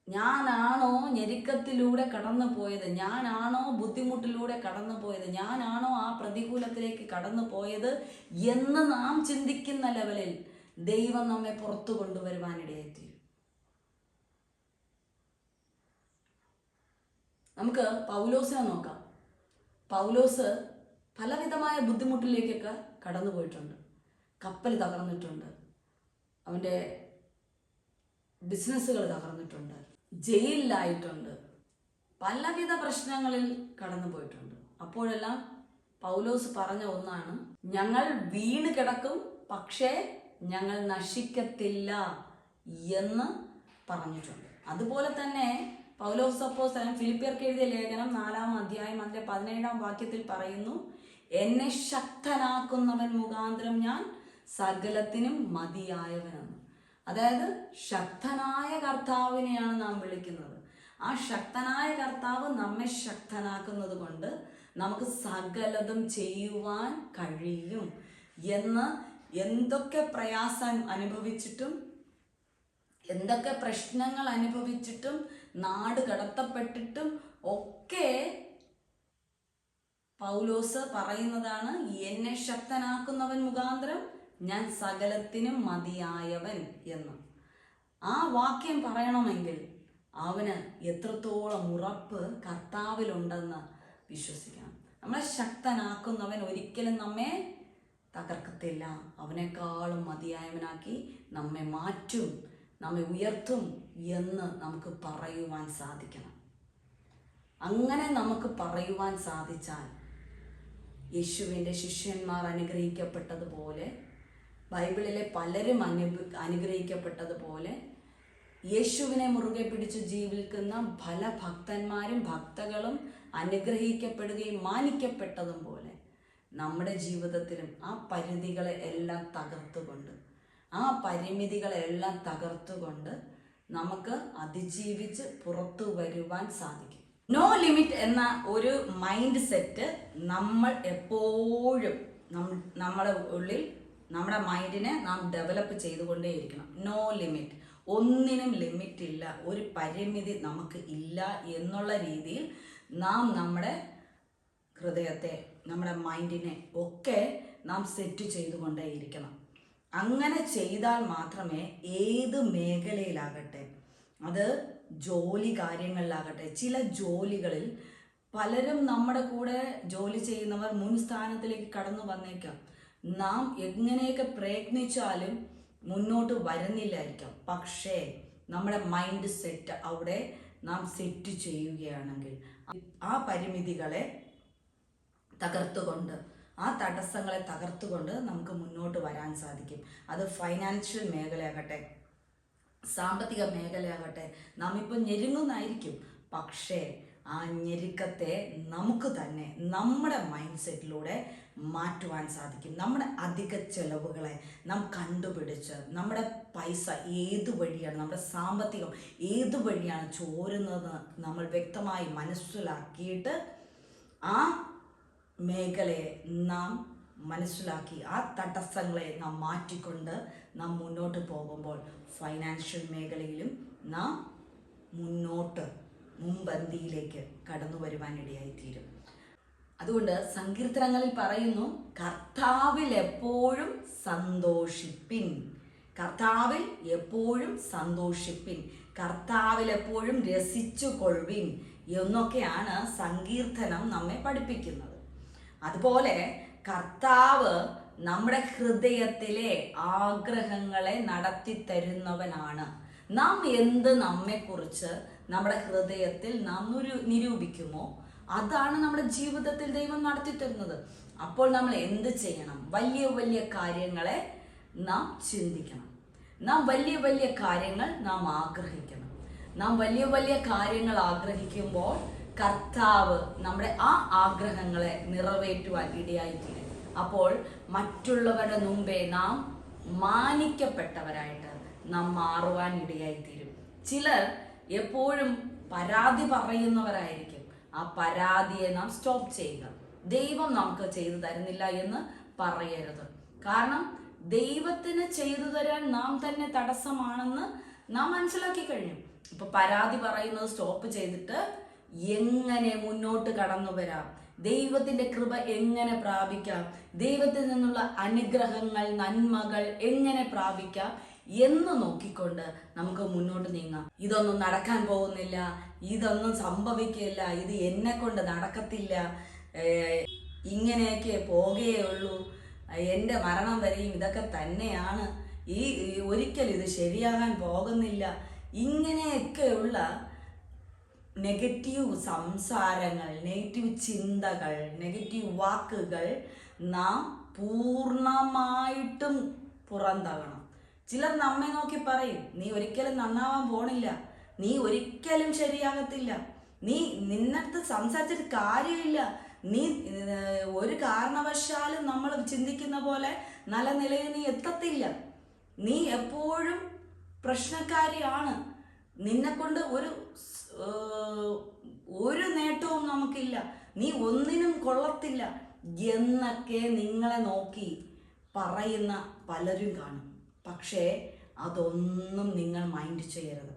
ഞാനാണോ ഞെരുക്കത്തിലൂടെ കടന്നു പോയത്, ഞാനാണോ ബുദ്ധിമുട്ടിലൂടെ കടന്നു പോയത്, ഞാനാണോ ആ പ്രതികൂലത്തിലേക്ക് കടന്നു പോയത് എന്ന് നാം ചിന്തിക്കുന്ന ലെവലിൽ ദൈവം നമ്മെ പുറത്തു കൊണ്ടുവരുവാനിടയായിത്തീരും. നമുക്ക് പൗലോസിനെ നോക്കാം. പൗലോസ് പലവിധമായ ബുദ്ധിമുട്ടിലേക്കൊക്കെ കടന്നു പോയിട്ടുണ്ട്. കപ്പൽ തകർന്നിട്ടുണ്ട്, അവൻ്റെ ബിസിനസ്സുകൾ തകർന്നിട്ടുണ്ട്, ജയിലിലായിട്ടുണ്ട്, പലവിധ പ്രശ്നങ്ങളിൽ കടന്നു പോയിട്ടുണ്ട്. അപ്പോഴെല്ലാം പൗലോസ് പറഞ്ഞ ഒന്നാണ്, ഞങ്ങൾ വീണ് കിടക്കും പക്ഷേ ഞങ്ങൾ നശിക്കത്തില്ല എന്ന് പറഞ്ഞിട്ടുണ്ട്. അതുപോലെ തന്നെ പൗലോസ് അപ്പോസ്തലൻ ഫിലിപ്പിയർക്ക് എഴുതിയ ലേഖനം 4-ാം അധ്യായം അതിന്റെ 17-ാം വാക്യത്തിൽ പറയുന്നു, എന്നെ ശക്തനാക്കുന്നവൻ മുഖാന്തരം ഞാൻ സകലത്തിനും മതിയായവനെന്ന്. അതായത് ശക്തനായ കർത്താവിനെയാണ് നാം വിളിക്കുന്നത്. ആ ശക്തനായ കർത്താവ് നമ്മെ ശക്തനാക്കുന്നത് കൊണ്ട് നമുക്ക് സകലതും ചെയ്യുവാൻ കഴിയും എന്ന് എന്തൊക്കെ പ്രയാസം അനുഭവിച്ചിട്ടും എന്തൊക്കെ പ്രശ്നങ്ങൾ അനുഭവിച്ചിട്ടും നാട് കടത്തപ്പെട്ടിട്ടും ഒക്കെ പൗലോസ് പറയുന്നതാണ്, എന്നെ ശക്തനാക്കുന്നവൻ മുഖാന്തരം ഞാൻ സകലത്തിനും മതിയായവൻ എന്ന്. ആ വാക്യം പറയണമെങ്കിൽ അവന് എത്രത്തോളം ഉറപ്പ് കർത്താവിലുണ്ടെന്ന് വിശ്വസിക്കണം. നമ്മളെ ശക്തനാക്കുന്നവൻ ഒരിക്കലും നമ്മെ തകർക്കത്തില്ല. അവനേക്കാളും മതിയായവനാക്കി നമ്മെ മാറ്റും, നമ്മെ ഉയർത്തും എന്ന് നമുക്ക് പറയുവാൻ സാധിക്കണം. അങ്ങനെ നമുക്ക് പറയുവാൻ സാധിച്ചാൽ യേശുവിൻ്റെ ശിഷ്യന്മാർ അനുഗ്രഹിക്കപ്പെട്ടതുപോലെ, ബൈബിളിലെ പലരും അനുഗ്രഹിക്കപ്പെട്ടതുപോലെ, യേശുവിനെ മുറുകെ പിടിച്ച് ജീവിക്കുന്ന പല ഭക്തന്മാരും ഭക്തകളും അനുഗ്രഹിക്കപ്പെടുകയും മാനിക്കപ്പെട്ടതും പോലെ നമ്മുടെ ജീവിതത്തിലും ആ പരിധികളെ എല്ലാം തകർത്തുകൊണ്ട്, ആ പരിമിതികളെല്ലാം തകർത്തുകൊണ്ട് നമുക്ക് അതിജീവിച്ച് പുറത്തു വരുവാൻ സാധിക്കും. നോ ലിമിറ്റ് എന്ന ഒരു മൈൻഡ് സെറ്റ് നമ്മൾ എപ്പോഴും നമ്മുടെ ഉള്ളിൽ, നമ്മുടെ മൈൻഡിനെ നാം ഡെവലപ്പ് ചെയ്തുകൊണ്ടേയിരിക്കണം. നോ ലിമിറ്റ്, ഒന്നിനും ലിമിറ്റ് ഇല്ല, ഒരു പരിമിതി നമുക്ക് ഇല്ല എന്നുള്ള രീതിയിൽ നാം നമ്മുടെ ഹൃദയത്തെ, നമ്മുടെ മൈൻഡിനെ ഒക്കെ നാം സെറ്റ് ചെയ്തുകൊണ്ടേയിരിക്കണം. അങ്ങനെ ചെയ്താൽ മാത്രമേ ഏത് മേഖലയിലാകട്ടെ, അത് ജോലി കാര്യങ്ങളിലാകട്ടെ, ചില ജോലികളിൽ പലരും നമ്മുടെ കൂടെ ജോലി ചെയ്യുന്നവർ മുൻ സ്ഥാനത്തിലേക്ക് കടന്നു വന്നേക്കാം. നാം എങ്ങനെയൊക്കെ പ്രയത്നിച്ചാലും മുന്നോട്ട് വരുന്നില്ലായിരിക്കാം. പക്ഷേ നമ്മുടെ മൈൻഡ് സെറ്റ് അവിടെ നാം സെറ്റ് ചെയ്യുകയാണെങ്കിൽ ആ പരിമിതികളെ തകർത്തുകൊണ്ട്, ആ തടസ്സങ്ങളെ തകർത്തുകൊണ്ട് നമുക്ക് മുന്നോട്ട് വരാൻ സാധിക്കും. അത് ഫൈനാൻഷ്യൽ മേഖലയാകട്ടെ, സാമ്പത്തിക മേഖലയാകട്ടെ, നാം ഇപ്പോൾ ഞെരുങ്ങുന്നതായിരിക്കും. പക്ഷേ ആ ഞെരുക്കത്തെ നമുക്ക് തന്നെ നമ്മുടെ മൈൻഡ് സെറ്റിലൂടെ മാറ്റുവാൻ സാധിക്കും. നമ്മുടെ അധിക ചെലവുകളെ നാം കണ്ടുപിടിച്ച്, നമ്മുടെ പൈസ ഏതു വഴിയാണ്, നമ്മുടെ സാമ്പത്തികം ഏതു വഴിയാണ് ചോരുന്നതെന്ന് നമ്മൾ വ്യക്തമായി മനസ്സിലാക്കിയിട്ട് ആ മേഖലയെ നാം മനസ്സിലാക്കി ആ തടസ്സങ്ങളെ നാം മാറ്റിക്കൊണ്ട് നാം മുന്നോട്ട് പോകുമ്പോൾ ഫൈനാൻഷ്യൽ മേഖലയിലും നാം മുൻപന്തിയിലേക്ക് കടന്നു വരുവാനിടയായിത്തീരും. അതുകൊണ്ട് സങ്കീർത്തനങ്ങളിൽ പറയുന്നു, കർത്താവിൽ എപ്പോഴും സന്തോഷിപ്പിൻ, കർത്താവിൽ എപ്പോഴും സന്തോഷിപ്പിൻ, കർത്താവിൽ എപ്പോഴും രസിച്ചു കൊള്ളുവിൻ എന്നൊക്കെയാണ് സങ്കീർത്തനം നമ്മെ പഠിപ്പിക്കുന്നത്. അതുപോലെ കർത്താവ് നമ്മുടെ ഹൃദയത്തിലെ ആഗ്രഹങ്ങളെ നടത്തി തരുന്നവനാണ്. നാം എന്ത് നമ്മെക്കുറിച്ച് നമ്മുടെ ഹൃദയത്തിൽ നാം നിരൂപിക്കുമോ അതാണ് നമ്മുടെ ജീവിതത്തിൽ ദൈവം നടത്തി തരുന്നത്. അപ്പോൾ നമ്മൾ എന്ത് ചെയ്യണം? വലിയ വലിയ കാര്യങ്ങളെ നാം ചിന്തിക്കണം. നാം വലിയ വലിയ കാര്യങ്ങൾ നാം ആഗ്രഹിക്കണം. നാം വലിയ വലിയ കാര്യങ്ങൾ ആഗ്രഹിക്കുമ്പോൾ കർത്താവ് നമ്മുടെ ആ ആഗ്രഹങ്ങളെ നിറവേറ്റുവാൻ ഇടയായിത്തീരും. അപ്പോൾ മറ്റുള്ളവരുടെ മുമ്പേ നാം മാനിക്കപ്പെട്ടവരായിട്ട് നാം മാറുവാൻ ഇടയായിത്തീരും. ചിലർ എപ്പോഴും പരാതി പറയുന്നവരായിരിക്കും. ആ പരാതിയെ നാം സ്റ്റോപ്പ് ചെയ്യുക. ദൈവം നമുക്ക് ചെയ്തു തരുന്നില്ല എന്ന് പറയരുത്. കാരണം ദൈവത്തിന് ചെയ്തു തരാൻ നാം തന്നെ തടസ്സമാണെന്ന് നാം മനസ്സിലാക്കി കഴിഞ്ഞു. ഇപ്പൊ പരാതി പറയുന്നത് സ്റ്റോപ്പ് ചെയ്തിട്ട് എങ്ങനെ മുന്നോട്ട് കടന്നു വരാം, ദൈവത്തിന്റെ കൃപ എങ്ങനെ പ്രാപിക്കാം, ദൈവത്തിൽ നിന്നുള്ള അനുഗ്രഹങ്ങൾ, നന്മകൾ എങ്ങനെ പ്രാപിക്കാം എന്ന് നോക്കിക്കൊണ്ട് നമുക്ക് മുന്നോട്ട് നീങ്ങാം. ഇതൊന്നും നടക്കാൻ പോകുന്നില്ല, ഇതൊന്നും സംഭവിക്കില്ല, ഇത് എന്നെ കൊണ്ട് നടക്കത്തില്ല, ഇങ്ങനെയൊക്കെ പോകുകയുള്ളൂ, എൻ്റെ മരണം വരെയും ഇതൊക്കെ തന്നെയാണ് ഒരിക്കലും ഇത് ശരിയാകാൻ പോകുന്നില്ല, ഇങ്ങനെയൊക്കെയുള്ള നെഗറ്റീവ് സംസാരങ്ങൾ, നെഗറ്റീവ് ചിന്തകൾ, നെഗറ്റീവ് വാക്കുകൾ നാം പൂർണ്ണമായിട്ടും പുറന്തള്ളണം. ചിലർ നമ്മെ നോക്കി പറയും, നീ ഒരിക്കലും നന്നാവാൻ പോണില്ല, നീ ഒരിക്കലും ശരിയാകത്തില്ല, നീ നിന്നടുത്ത് സംസാരിച്ചിട്ട് കാര്യമില്ല, നീ ഒരു കാരണവശാലും നമ്മൾ ചിന്തിക്കുന്ന പോലെ നല്ല നിലയിൽ നീ എത്തത്തില്ല, നീ എപ്പോഴും പ്രശ്നക്കാരിയാണ്, നിന്നെക്കൊണ്ട് ഒരു നേട്ടവും നമുക്കില്ല, നീ ഒന്നിനും കൊള്ളത്തില്ല എന്നൊക്കെ നിങ്ങളെ നോക്കി പറയുന്ന പലരും കാണും. പക്ഷേ അതൊന്നും നിങ്ങൾ മൈൻഡ് ചെയ്യരുത്.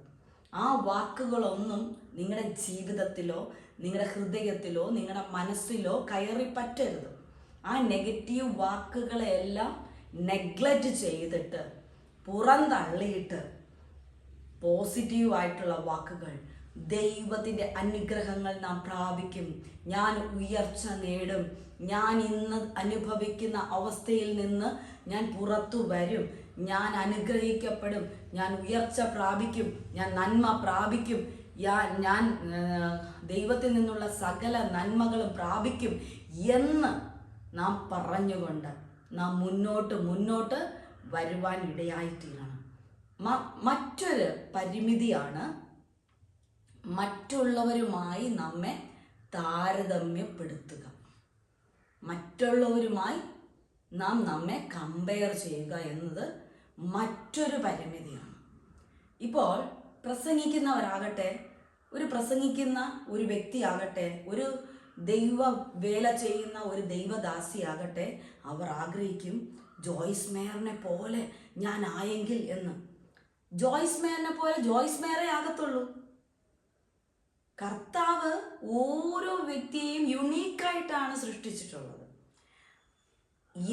ആ വാക്കുകളൊന്നും നിങ്ങളുടെ ജീവിതത്തിലോ നിങ്ങളുടെ ഹൃദയത്തിലോ നിങ്ങളുടെ മനസ്സിലോ കയറി പറ്റരുത്. ആ നെഗറ്റീവ് വാക്കുകളെല്ലാം നെഗ്ലക്റ്റ് ചെയ്തിട്ട് പുറന്തള്ളിയിട്ട് പോസിറ്റീവായിട്ടുള്ള വാക്കുകൾ, ദൈവത്തിൻ്റെ അനുഗ്രഹങ്ങൾ നാം പ്രാപിക്കും, ഞാൻ ഉയർച്ച നേടും, ഞാൻ ഇന്ന് അനുഭവിക്കുന്ന അവസ്ഥയിൽ നിന്ന് ഞാൻ പുറത്തു വരും, ഞാൻ അനുഗ്രഹിക്കപ്പെടും, ഞാൻ ഉയർച്ച പ്രാപിക്കും, ഞാൻ നന്മ പ്രാപിക്കും, ഞാൻ ദൈവത്തിൽ നിന്നുള്ള സകല നന്മകളും പ്രാപിക്കും എന്ന് നാം പറഞ്ഞുകൊണ്ട് നാം മുന്നോട്ട് വരുവാൻ ഇടയായിത്തീരണം. മറ്റൊരു പരിമിതിയാണ് മറ്റുള്ളവരുമായി നമ്മെ താരതമ്യപ്പെടുത്തുക. മറ്റുള്ളവരുമായി നാം നമ്മെ കമ്പയർ ചെയ്യുക എന്നത് മറ്റൊരു പരിമിതിയാണ്. ഇപ്പോൾ പ്രസംഗിക്കുന്നവരാകട്ടെ, പ്രസംഗിക്കുന്ന ഒരു വ്യക്തിയാകട്ടെ, ഒരു ദൈവ വേല ചെയ്യുന്ന ഒരു ദൈവദാസിയാകട്ടെ, അവർ ആഗ്രഹിക്കും ജോയ്സ് മേയറിനെ പോലെ ഞാൻ ആയെങ്കിൽ എന്ന്. ജോയ്സ് മേയറിനെ പോലെ ജോയ്സ് മേയറേ ആകത്തുള്ളൂ. കർത്താവ് ഓരോ വ്യക്തിയെയും യുണീക്കായിട്ടാണ് സൃഷ്ടിച്ചിട്ടുള്ളത്.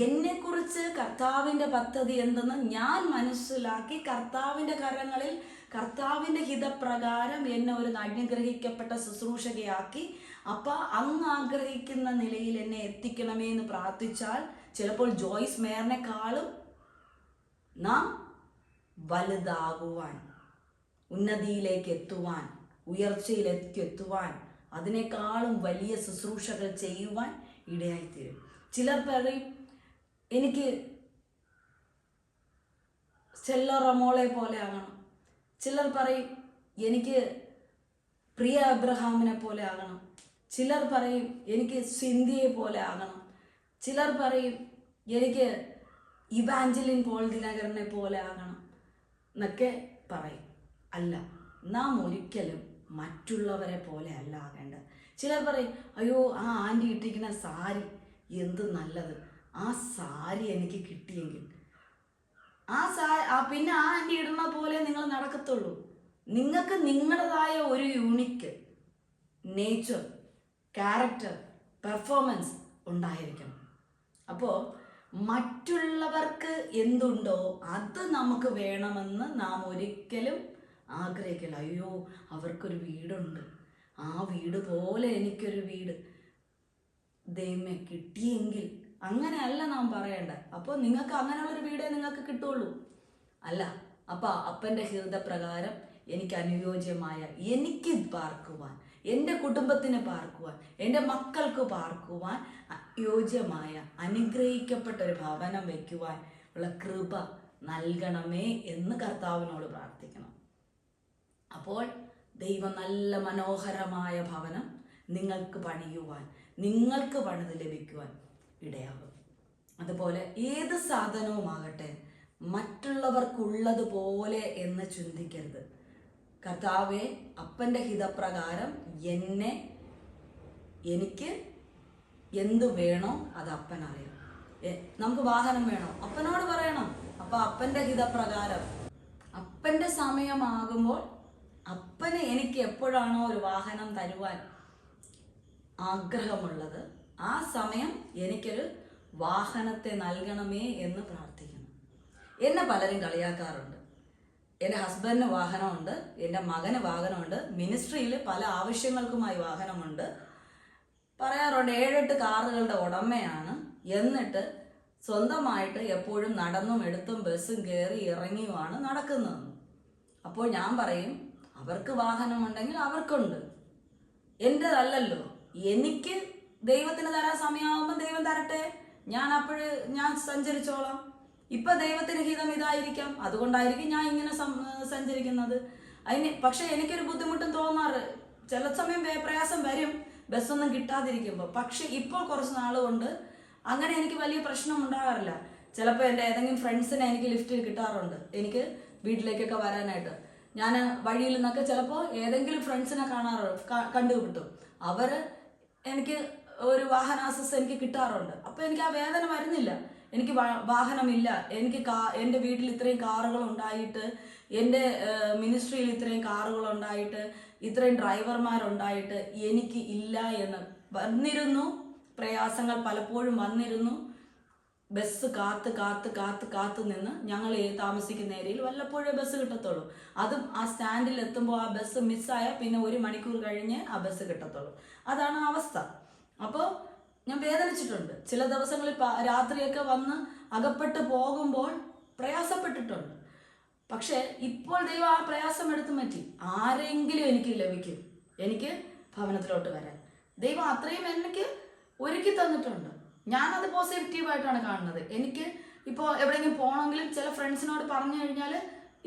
എന്നെക്കുറിച്ച് കർത്താവിൻ്റെ പദ്ധതി എന്തെന്ന് ഞാൻ മനസ്സിലാക്കി കർത്താവിൻ്റെ കരങ്ങളിൽ കർത്താവിൻ്റെ ഹിതപ്രകാരം എന്നെ ഒരു അനുഗ്രഹിക്കപ്പെട്ട ശുശ്രൂഷകയാക്കി, അപ്പം അങ്ങ് ആഗ്രഹിക്കുന്ന നിലയിൽ എന്നെ എത്തിക്കണമേ എന്ന് പ്രാർത്ഥിച്ചാൽ ചിലപ്പോൾ ജോയ്സ് മേയറിനെക്കാളും നാം വലുതാകുവാൻ, ഉന്നതിയിലേക്ക് എത്തുവാൻ, ഉയർച്ചയിലേക്ക് എത്തുവാൻ, അതിനേക്കാളും വലിയ ശുശ്രൂഷകൾ ചെയ്യുവാൻ ഇടയായിത്തീരും. ചിലർ പറയും എനിക്ക് സ്റ്റെല്ല റമോളെ പോലെ ആകണം, ചിലർ പറയും എനിക്ക് പ്രിയ അബ്രഹാമിനെ പോലെ ആകണം, ചിലർ പറയും എനിക്ക് സിന്ധിയെ പോലെ ആകണം, ചിലർ പറയും എനിക്ക് ഇവാഞ്ചലിൻ പോൾ ദിനകരനെ പോലെ ആകണം എന്നൊക്കെ പറയും. അല്ല, നാം ഒരിക്കലും മറ്റുള്ളവരെ പോലെ അല്ല ആകേണ്ടത്. ചിലർ പറയും അയ്യോ ആ ആൻറ്റി ഇട്ടിരിക്കുന്ന സാരി എന്ത് നല്ലത്, ആ സാരി എനിക്ക് കിട്ടിയെങ്കിൽ പിന്നെ ആ ആൻറ്റി ഇടുന്ന പോലെ നിങ്ങൾ നടക്കത്തുള്ളൂ. നിങ്ങൾക്ക് നിങ്ങളുടേതായ ഒരു യൂണിക്ക് നേച്ചർ, ക്യാരക്ടർ, പെർഫോമൻസ് ഉണ്ടായിരിക്കണം. അപ്പോൾ മറ്റുള്ളവർക്ക് എന്തുണ്ടോ അത് നമുക്ക് വേണമെന്ന് നാം ഒരിക്കലും ആഗ്രഹിക്കില്ല. അയ്യോ അവർക്കൊരു വീടുണ്ട്, ആ വീട് പോലെ എനിക്കൊരു വീട് ദൈവമേ കിട്ടിയെങ്കിൽ, അങ്ങനെയല്ല നാം പറയേണ്ടത്. അപ്പോൾ നിങ്ങൾക്ക് അങ്ങനെയുള്ളൊരു വീടേ നിങ്ങൾക്ക് കിട്ടുള്ളൂ. അല്ല, അപ്പം അപ്പൻ്റെ ഹൃദയപ്രകാരം എനിക്ക് അനുയോജ്യമായ, എനിക്ക് പാർക്കുവാൻ, എൻ്റെ കുടുംബത്തിന് പാർക്കുവാൻ, എൻ്റെ മക്കൾക്ക് പാർക്കുവാൻ യോജ്യമായ അനുഗ്രഹിക്കപ്പെട്ട ഒരു ഭവനം വയ്ക്കുവാൻ ഉള്ള കൃപ നൽകണമേ എന്ന് കർത്താവിനോട് പ്രാർത്ഥിക്കണം. അപ്പോൾ ദൈവം നല്ല മനോഹരമായ ഭവനം നിങ്ങൾക്ക് പണിയുവാൻ, നിങ്ങൾക്ക് പണിത് ലഭിക്കുവാൻ ഇടയാകും. അതുപോലെ ഏത് സാധനവുമാകട്ടെ മറ്റുള്ളവർക്കുള്ളതുപോലെ എന്ന് ചിന്തിക്കരുത്. കർത്താവെ, അപ്പൻ്റെ ഹിതപ്രകാരം എനിക്ക് എന്ത് വേണോ അത് അപ്പൻ അറിയാം. നമുക്ക് വാഹനം വേണോ, അപ്പനോട് പറയണം. അപ്പം അപ്പൻ്റെ ഹിതപ്രകാരം അപ്പൻ്റെ സമയമാകുമ്പോൾ അപ്പന് എനിക്ക് എപ്പോഴാണോ ഒരു വാഹനം തരുവാൻ ആഗ്രഹമുള്ളത്, ആ സമയം എനിക്കൊരു വാഹനത്തെ നൽകണമേ എന്ന് പ്രാർത്ഥിക്കണം. എന്നെ പലരും കളിയാക്കാറുണ്ട്. എൻ്റെ ഹസ്ബൻഡിന് വാഹനമുണ്ട്, എൻ്റെ മകന് വാഹനമുണ്ട്, മിനിസ്ട്രിയിൽ പല ആവശ്യങ്ങൾക്കുമായി വാഹനമുണ്ട്. പറയാറുണ്ട് 7-8 കാറുകളുടെ ഉടമയാണ്. എന്നിട്ട് സ്വന്തമായിട്ട് എപ്പോഴും നടന്നും എടുത്തും ബസ്സും കയറി ഇറങ്ങിയുമാണ് നടക്കുന്നതെന്ന്. അപ്പോൾ ഞാൻ പറയും, അവർക്ക് വാഹനമുണ്ടെങ്കിൽ അവർക്കുണ്ട്, എൻ്റെതല്ലല്ലോ. എനിക്ക് ദൈവത്തിന് തരാൻ സമയമാകുമ്പോൾ ദൈവം തരട്ടെ, ഞാൻ സഞ്ചരിച്ചോളാം. ഇപ്പം ദൈവത്തിന് ഹിതം ഇതായിരിക്കാം, അതുകൊണ്ടായിരിക്കും ഞാൻ ഇങ്ങനെ സഞ്ചരിക്കുന്നത്. പക്ഷെ എനിക്കൊരു ബുദ്ധിമുട്ടും തോന്നാറ് ചില സമയം പ്രയാസം വരും ബസ്സൊന്നും കിട്ടാതിരിക്കുമ്പോൾ. പക്ഷെ ഇപ്പോൾ കുറച്ച് നാൾ കൊണ്ട് അങ്ങനെ എനിക്ക് വലിയ പ്രശ്നം ഉണ്ടാകാറില്ല. ചിലപ്പോൾ എൻ്റെ ഏതെങ്കിലും ഫ്രണ്ട്സിനെ എനിക്ക് ലിഫ്റ്റിൽ കിട്ടാറുണ്ട്, എനിക്ക് വീട്ടിലേക്കൊക്കെ വരാനായിട്ട്. ഞാൻ വഴിയിൽ നിന്നൊക്കെ ചിലപ്പോൾ ഏതെങ്കിലും ഫ്രണ്ട്സിനെ കണ്ടുകിട്ടും. അവർ എനിക്ക് ഒരു വാഹനാസസ് എനിക്ക് കിട്ടാറുണ്ട്. അപ്പോൾ എനിക്ക് ആ വേദന വരുന്നില്ല. എനിക്ക് വാഹനമില്ല, എനിക്ക് എൻ്റെ വീട്ടിൽ ഇത്രയും കാറുകൾ ഉണ്ടായിട്ട്, എൻ്റെ മിനിസ്ട്രിയിൽ ഇത്രയും കാറുകൾ ഉണ്ടായിട്ട്, ഇത്രയും ഡ്രൈവർമാരുണ്ടായിട്ട് എനിക്ക് ഇല്ല എന്ന് വന്നിരുന്നു. പ്രയാസങ്ങൾ പലപ്പോഴും വന്നിരുന്നു. ബസ് കാത്ത് നിന്ന് ഞങ്ങൾ താമസിക്കുന്ന ഏരിയയിൽ വല്ലപ്പോഴേ ബസ് കിട്ടത്തുള്ളൂ. അതും ആ സ്റ്റാൻഡിൽ എത്തുമ്പോൾ ആ ബസ് മിസ്സായാൽ പിന്നെ 1 മണിക്കൂർ കഴിഞ്ഞേ ആ ബസ് കിട്ടത്തുള്ളൂ. അതാണ് അവസ്ഥ. അപ്പോൾ ഞാൻ വേദനിച്ചിട്ടുണ്ട്. ചില ദിവസങ്ങളിൽ രാത്രിയൊക്കെ വന്ന് അകപ്പെട്ട് പോകുമ്പോൾ പ്രയാസപ്പെട്ടിട്ടുണ്ട്. പക്ഷേ ഇപ്പോൾ ദൈവം ആ പ്രയാസം എടുത്തു മാറ്റി. ആരെങ്കിലും എനിക്ക് ലഭിക്കും, എനിക്ക് ഭവനത്തിലോട്ട് വരാൻ ദൈവം അത്രയും എനിക്ക് ഒരുക്കി തന്നിട്ടുണ്ട്. ഞാനത് പോസിറ്റീവായിട്ടാണ് കാണുന്നത്. എനിക്ക് ഇപ്പോൾ എവിടെയെങ്കിലും പോകണമെങ്കിലും ചില ഫ്രണ്ട്സിനോട് പറഞ്ഞു കഴിഞ്ഞാൽ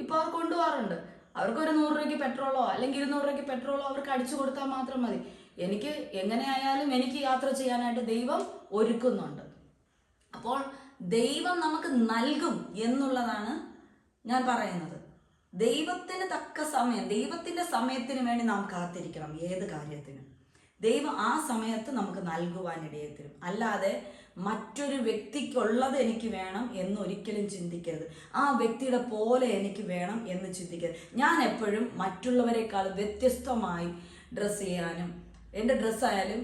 ഇപ്പോൾ അവർ കൊണ്ടുപോകാറുണ്ട്. അവർക്കൊരു 100 രൂപയ്ക്ക് പെട്രോളോ അല്ലെങ്കിൽ 200 രൂപയ്ക്ക് പെട്രോളോ അവർക്ക് അടിച്ചു കൊടുത്താൽ മാത്രം മതി. എനിക്ക് എങ്ങനെയായാലും എനിക്ക് യാത്ര ചെയ്യാനായിട്ട് ദൈവം ഒരുക്കുന്നുണ്ട്. അപ്പോൾ ദൈവം നമുക്ക് നൽകും എന്നുള്ളതാണ് ഞാൻ പറയുന്നത്. ദൈവത്തിന് തക്ക സമയം, ദൈവത്തിൻ്റെ സമയത്തിന് വേണ്ടി നാം കാത്തിരിക്കണം. ഏത് കാര്യത്തിനും ദൈവം ആ സമയത്ത് നമുക്ക് നൽകുവാനിടയെ തരും. അല്ലാതെ മറ്റൊരു വ്യക്തിക്കുള്ളത് എനിക്ക് വേണം എന്നൊരിക്കലും ചിന്തിക്കരുത്. ആ വ്യക്തിയുടെ പോലെ എനിക്ക് വേണം എന്ന് ചിന്തിക്കരുത്. ഞാൻ എപ്പോഴും മറ്റുള്ളവരെക്കാൾ വ്യത്യസ്തമായി ഡ്രസ്സ് ചെയ്യാനും, എൻ്റെ ഡ്രസ്സായാലും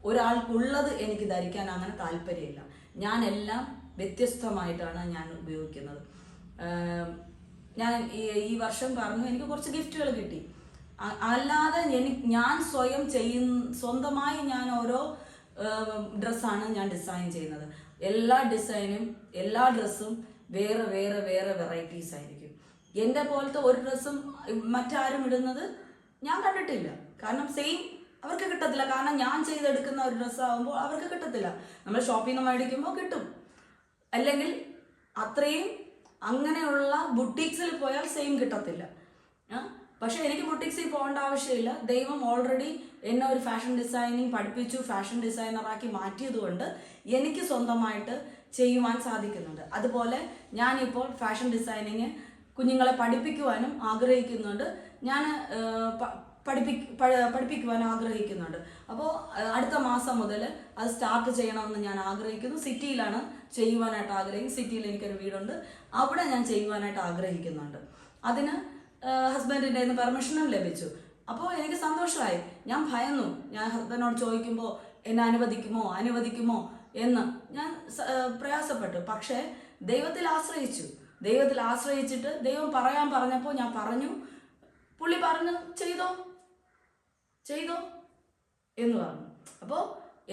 ഒരാൾക്കുള്ളത് എനിക്ക് ധരിക്കാൻ അങ്ങനെ താല്പര്യമില്ല. ഞാനെല്ലാം വ്യത്യസ്തമായിട്ടാണ് ഞാൻ ഉപയോഗിക്കുന്നത്. ഞാൻ ഈ വർഷം പറഞ്ഞു എനിക്ക് കുറച്ച് ഗിഫ്റ്റുകൾ കിട്ടി. അല്ലാതെ ഞാൻ സ്വന്തമായി ഞാൻ ഓരോ ഡ്രസ്സാണ് ഞാൻ ഡിസൈൻ ചെയ്യുന്നത്. എല്ലാ ഡിസൈനും എല്ലാ ഡ്രസ്സും വേറെ വേറെ വേറെ വെറൈറ്റീസ് ആയിരിക്കും. എൻ്റെ പോലത്തെ ഒരു ഡ്രസ്സും മറ്റാരും ഇടുന്നത് ഞാൻ കണ്ടിട്ടില്ല. കാരണം സെയിം അവർക്ക് കിട്ടത്തില്ല. കാരണം ഞാൻ ചെയ്തെടുക്കുന്ന ഒരു ഡ്രസ്സാകുമ്പോൾ അവർക്ക് കിട്ടത്തില്ല. നമ്മൾ ഷോപ്പിൽ നിന്ന് മേടിക്കുമ്പോൾ കിട്ടും, അല്ലെങ്കിൽ അത്രയും അങ്ങനെയുള്ള ബുട്ടീക്സിൽ പോയാൽ സെയിം കിട്ടത്തില്ല. പക്ഷെ എനിക്ക് ബുട്ടീക്സിൽ പോകേണ്ട ആവശ്യമില്ല. ദൈവം ഓൾറെഡി എന്നെ ഒരു ഫാഷൻ ഡിസൈനിങ് പഠിപ്പിച്ചു, ഫാഷൻ ഡിസൈനറാക്കി മാറ്റിയതുകൊണ്ട് എനിക്ക് സ്വന്തമായിട്ട് ചെയ്യുവാൻ സാധിക്കുന്നുണ്ട്. അതുപോലെ ഞാനിപ്പോൾ ഫാഷൻ ഡിസൈനിങ് കുഞ്ഞുങ്ങളെ പഠിപ്പിക്കുവാനും ആഗ്രഹിക്കുന്നുണ്ട്. ഞാൻ പഠിപ്പിക്കുവാനും ആഗ്രഹിക്കുന്നുണ്ട്. അപ്പോൾ അടുത്ത മാസം മുതൽ അത് സ്റ്റാർട്ട് ചെയ്യണമെന്ന് ഞാൻ ആഗ്രഹിക്കുന്നു. സിറ്റിയിലാണ് ചെയ്യുവാനായിട്ട് ആഗ്രഹിക്കുന്നത്. സിറ്റിയിൽ എനിക്കൊരു വീടുണ്ട്, അവിടെ ഞാൻ ചെയ്യുവാനായിട്ട് ആഗ്രഹിക്കുന്നുണ്ട്. അതിന് ഹസ്ബൻഡിൻ്റെ നിന്ന് പെർമിഷനും ലഭിച്ചു. അപ്പോൾ എനിക്ക് സന്തോഷമായി. ഞാൻ ഭയന്നു, ഞാൻ ഹസ്ബൻഡിനോട് ചോദിക്കുമ്പോൾ എന്നെ അനുവദിക്കുമോ എന്ന് ഞാൻ പ്രയാസപ്പെട്ടു. പക്ഷേ ദൈവത്തിൽ ആശ്രയിച്ചിട്ട് ദൈവം പറഞ്ഞപ്പോൾ ഞാൻ പറഞ്ഞു. പുള്ളി പറഞ്ഞു ചെയ്തോ എന്ന് പറഞ്ഞു. അപ്പോൾ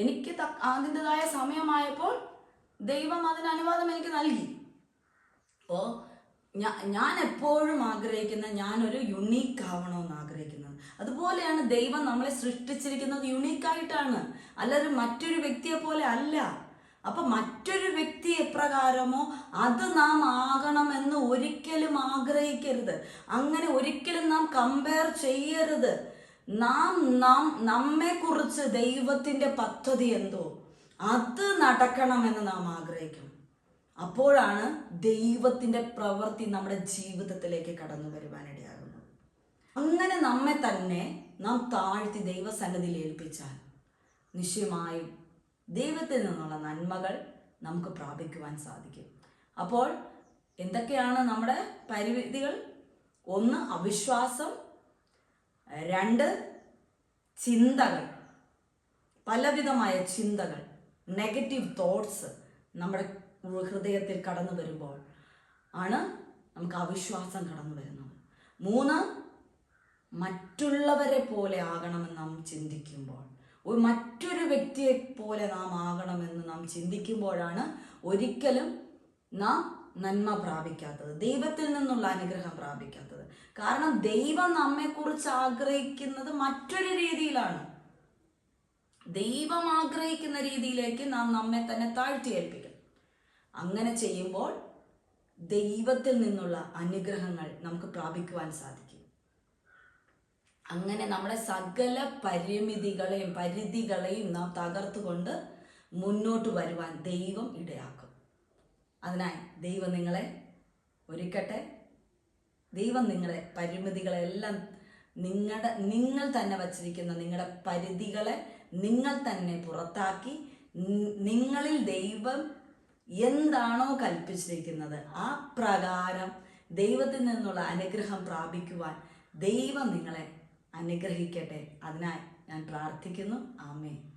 എനിക്ക് അതിൻ്റെതായ സമയമായപ്പോൾ ദൈവം അതിന് അനുവാദം എനിക്ക് നൽകി. അപ്പോൾ ഞാൻ എപ്പോഴും ആഗ്രഹിക്കുന്ന, ഞാനൊരു യുണീക്ക് ആവണമെന്ന് ആഗ്രഹിക്കുന്നത്. അതുപോലെയാണ് ദൈവം നമ്മളെ സൃഷ്ടിച്ചിരിക്കുന്നത്, യുണീക്കായിട്ടാണ്, അല്ലാതെ മറ്റൊരു വ്യക്തിയെ പോലെ അല്ല. അപ്പൊ മറ്റൊരു വ്യക്തി എപ്രകാരമോ അത് നാം ആകണമെന്ന് ഒരിക്കലും ആഗ്രഹിക്കരുത്. അങ്ങനെ ഒരിക്കലും നാം കമ്പയർ ചെയ്യരുത്. നമ്മെ കുറിച്ച് ദൈവത്തിന്റെ പദ്ധതി എന്തോ അത് നടക്കണമെന്ന് നാം ആഗ്രഹിക്കണം. അപ്പോഴാണ് ദൈവത്തിന്റെ പ്രവൃത്തി നമ്മുടെ ജീവിതത്തിലേക്ക് കടന്നു വരുവാനിടയാകുന്നത്. അങ്ങനെ നമ്മെ തന്നെ നാം താഴ്ത്തി ദൈവസന്നിധിയിൽ ഏൽപ്പിച്ചാൽ നിശ്ചയമായും ദൈവത്തിൽ നിന്നുള്ള നന്മകൾ നമുക്ക് പ്രാപിക്കുവാൻ സാധിക്കും. അപ്പോൾ എന്തൊക്കെയാണ് നമ്മുടെ പരിമിതികൾ? 1, അവിശ്വാസം. 2, ചിന്തകൾ, പലവിധമായ ചിന്തകൾ, നെഗറ്റീവ് തോട്ട്സ് നമ്മുടെ ഹൃദയത്തിൽ കടന്നു വരുമ്പോൾ ആണ് നമുക്ക് അവിശ്വാസം കടന്നു വരുന്നത്. 3, മറ്റുള്ളവരെ പോലെ ആകണമെന്ന് നാം ചിന്തിക്കുമ്പോൾ. മറ്റൊരു വ്യക്തിയെ പോലെ നാം ആകണമെന്ന് നാം ചിന്തിക്കുമ്പോഴാണ് ഒരിക്കലും നാം നന്മ പ്രാപിക്കാത്തത്, ദൈവത്തിൽ നിന്നുള്ള അനുഗ്രഹം പ്രാപിക്കാത്തത്. കാരണം ദൈവം നമ്മെക്കുറിച്ച് ആഗ്രഹിക്കുന്നത് മറ്റൊരു രീതിയിലാണ്. ദൈവം ആഗ്രഹിക്കുന്ന രീതിയിലേക്ക് നാം നമ്മെ തന്നെ താഴ്ത്തി ഏൽപ്പിക്കണം. അങ്ങനെ ചെയ്യുമ്പോൾ ദൈവത്തിൽ നിന്നുള്ള അനുഗ്രഹങ്ങൾ നമുക്ക് പ്രാപിക്കുവാൻ സാധിക്കും. അങ്ങനെ നമ്മുടെ സകല പരിധികളെയും നാം തകർത്തുകൊണ്ട് മുന്നോട്ട് വരുവാൻ ദൈവം ഇടയാക്കും. അതിനായി ദൈവം നിങ്ങളെ ഒരുക്കട്ടെ. ദൈവം നിങ്ങളെ പരിമിതികളെല്ലാം നിങ്ങൾ തന്നെ വച്ചിരിക്കുന്ന നിങ്ങളുടെ പരിധികളെ നിങ്ങൾ തന്നെ പുറത്താക്കി നിങ്ങളിൽ ദൈവം എന്താണോ കൽപ്പിച്ചിരിക്കുന്നത് ആ പ്രകാരം ദൈവത്തിൽ നിന്നുള്ള അനുഗ്രഹം പ്രാപിക്കുവാൻ ദൈവം നിങ്ങളെ അനുഗ്രഹിക്കട്ടെ. അതിനായി ഞാൻ പ്രാർത്ഥിക്കുന്നു. ആമേൻ.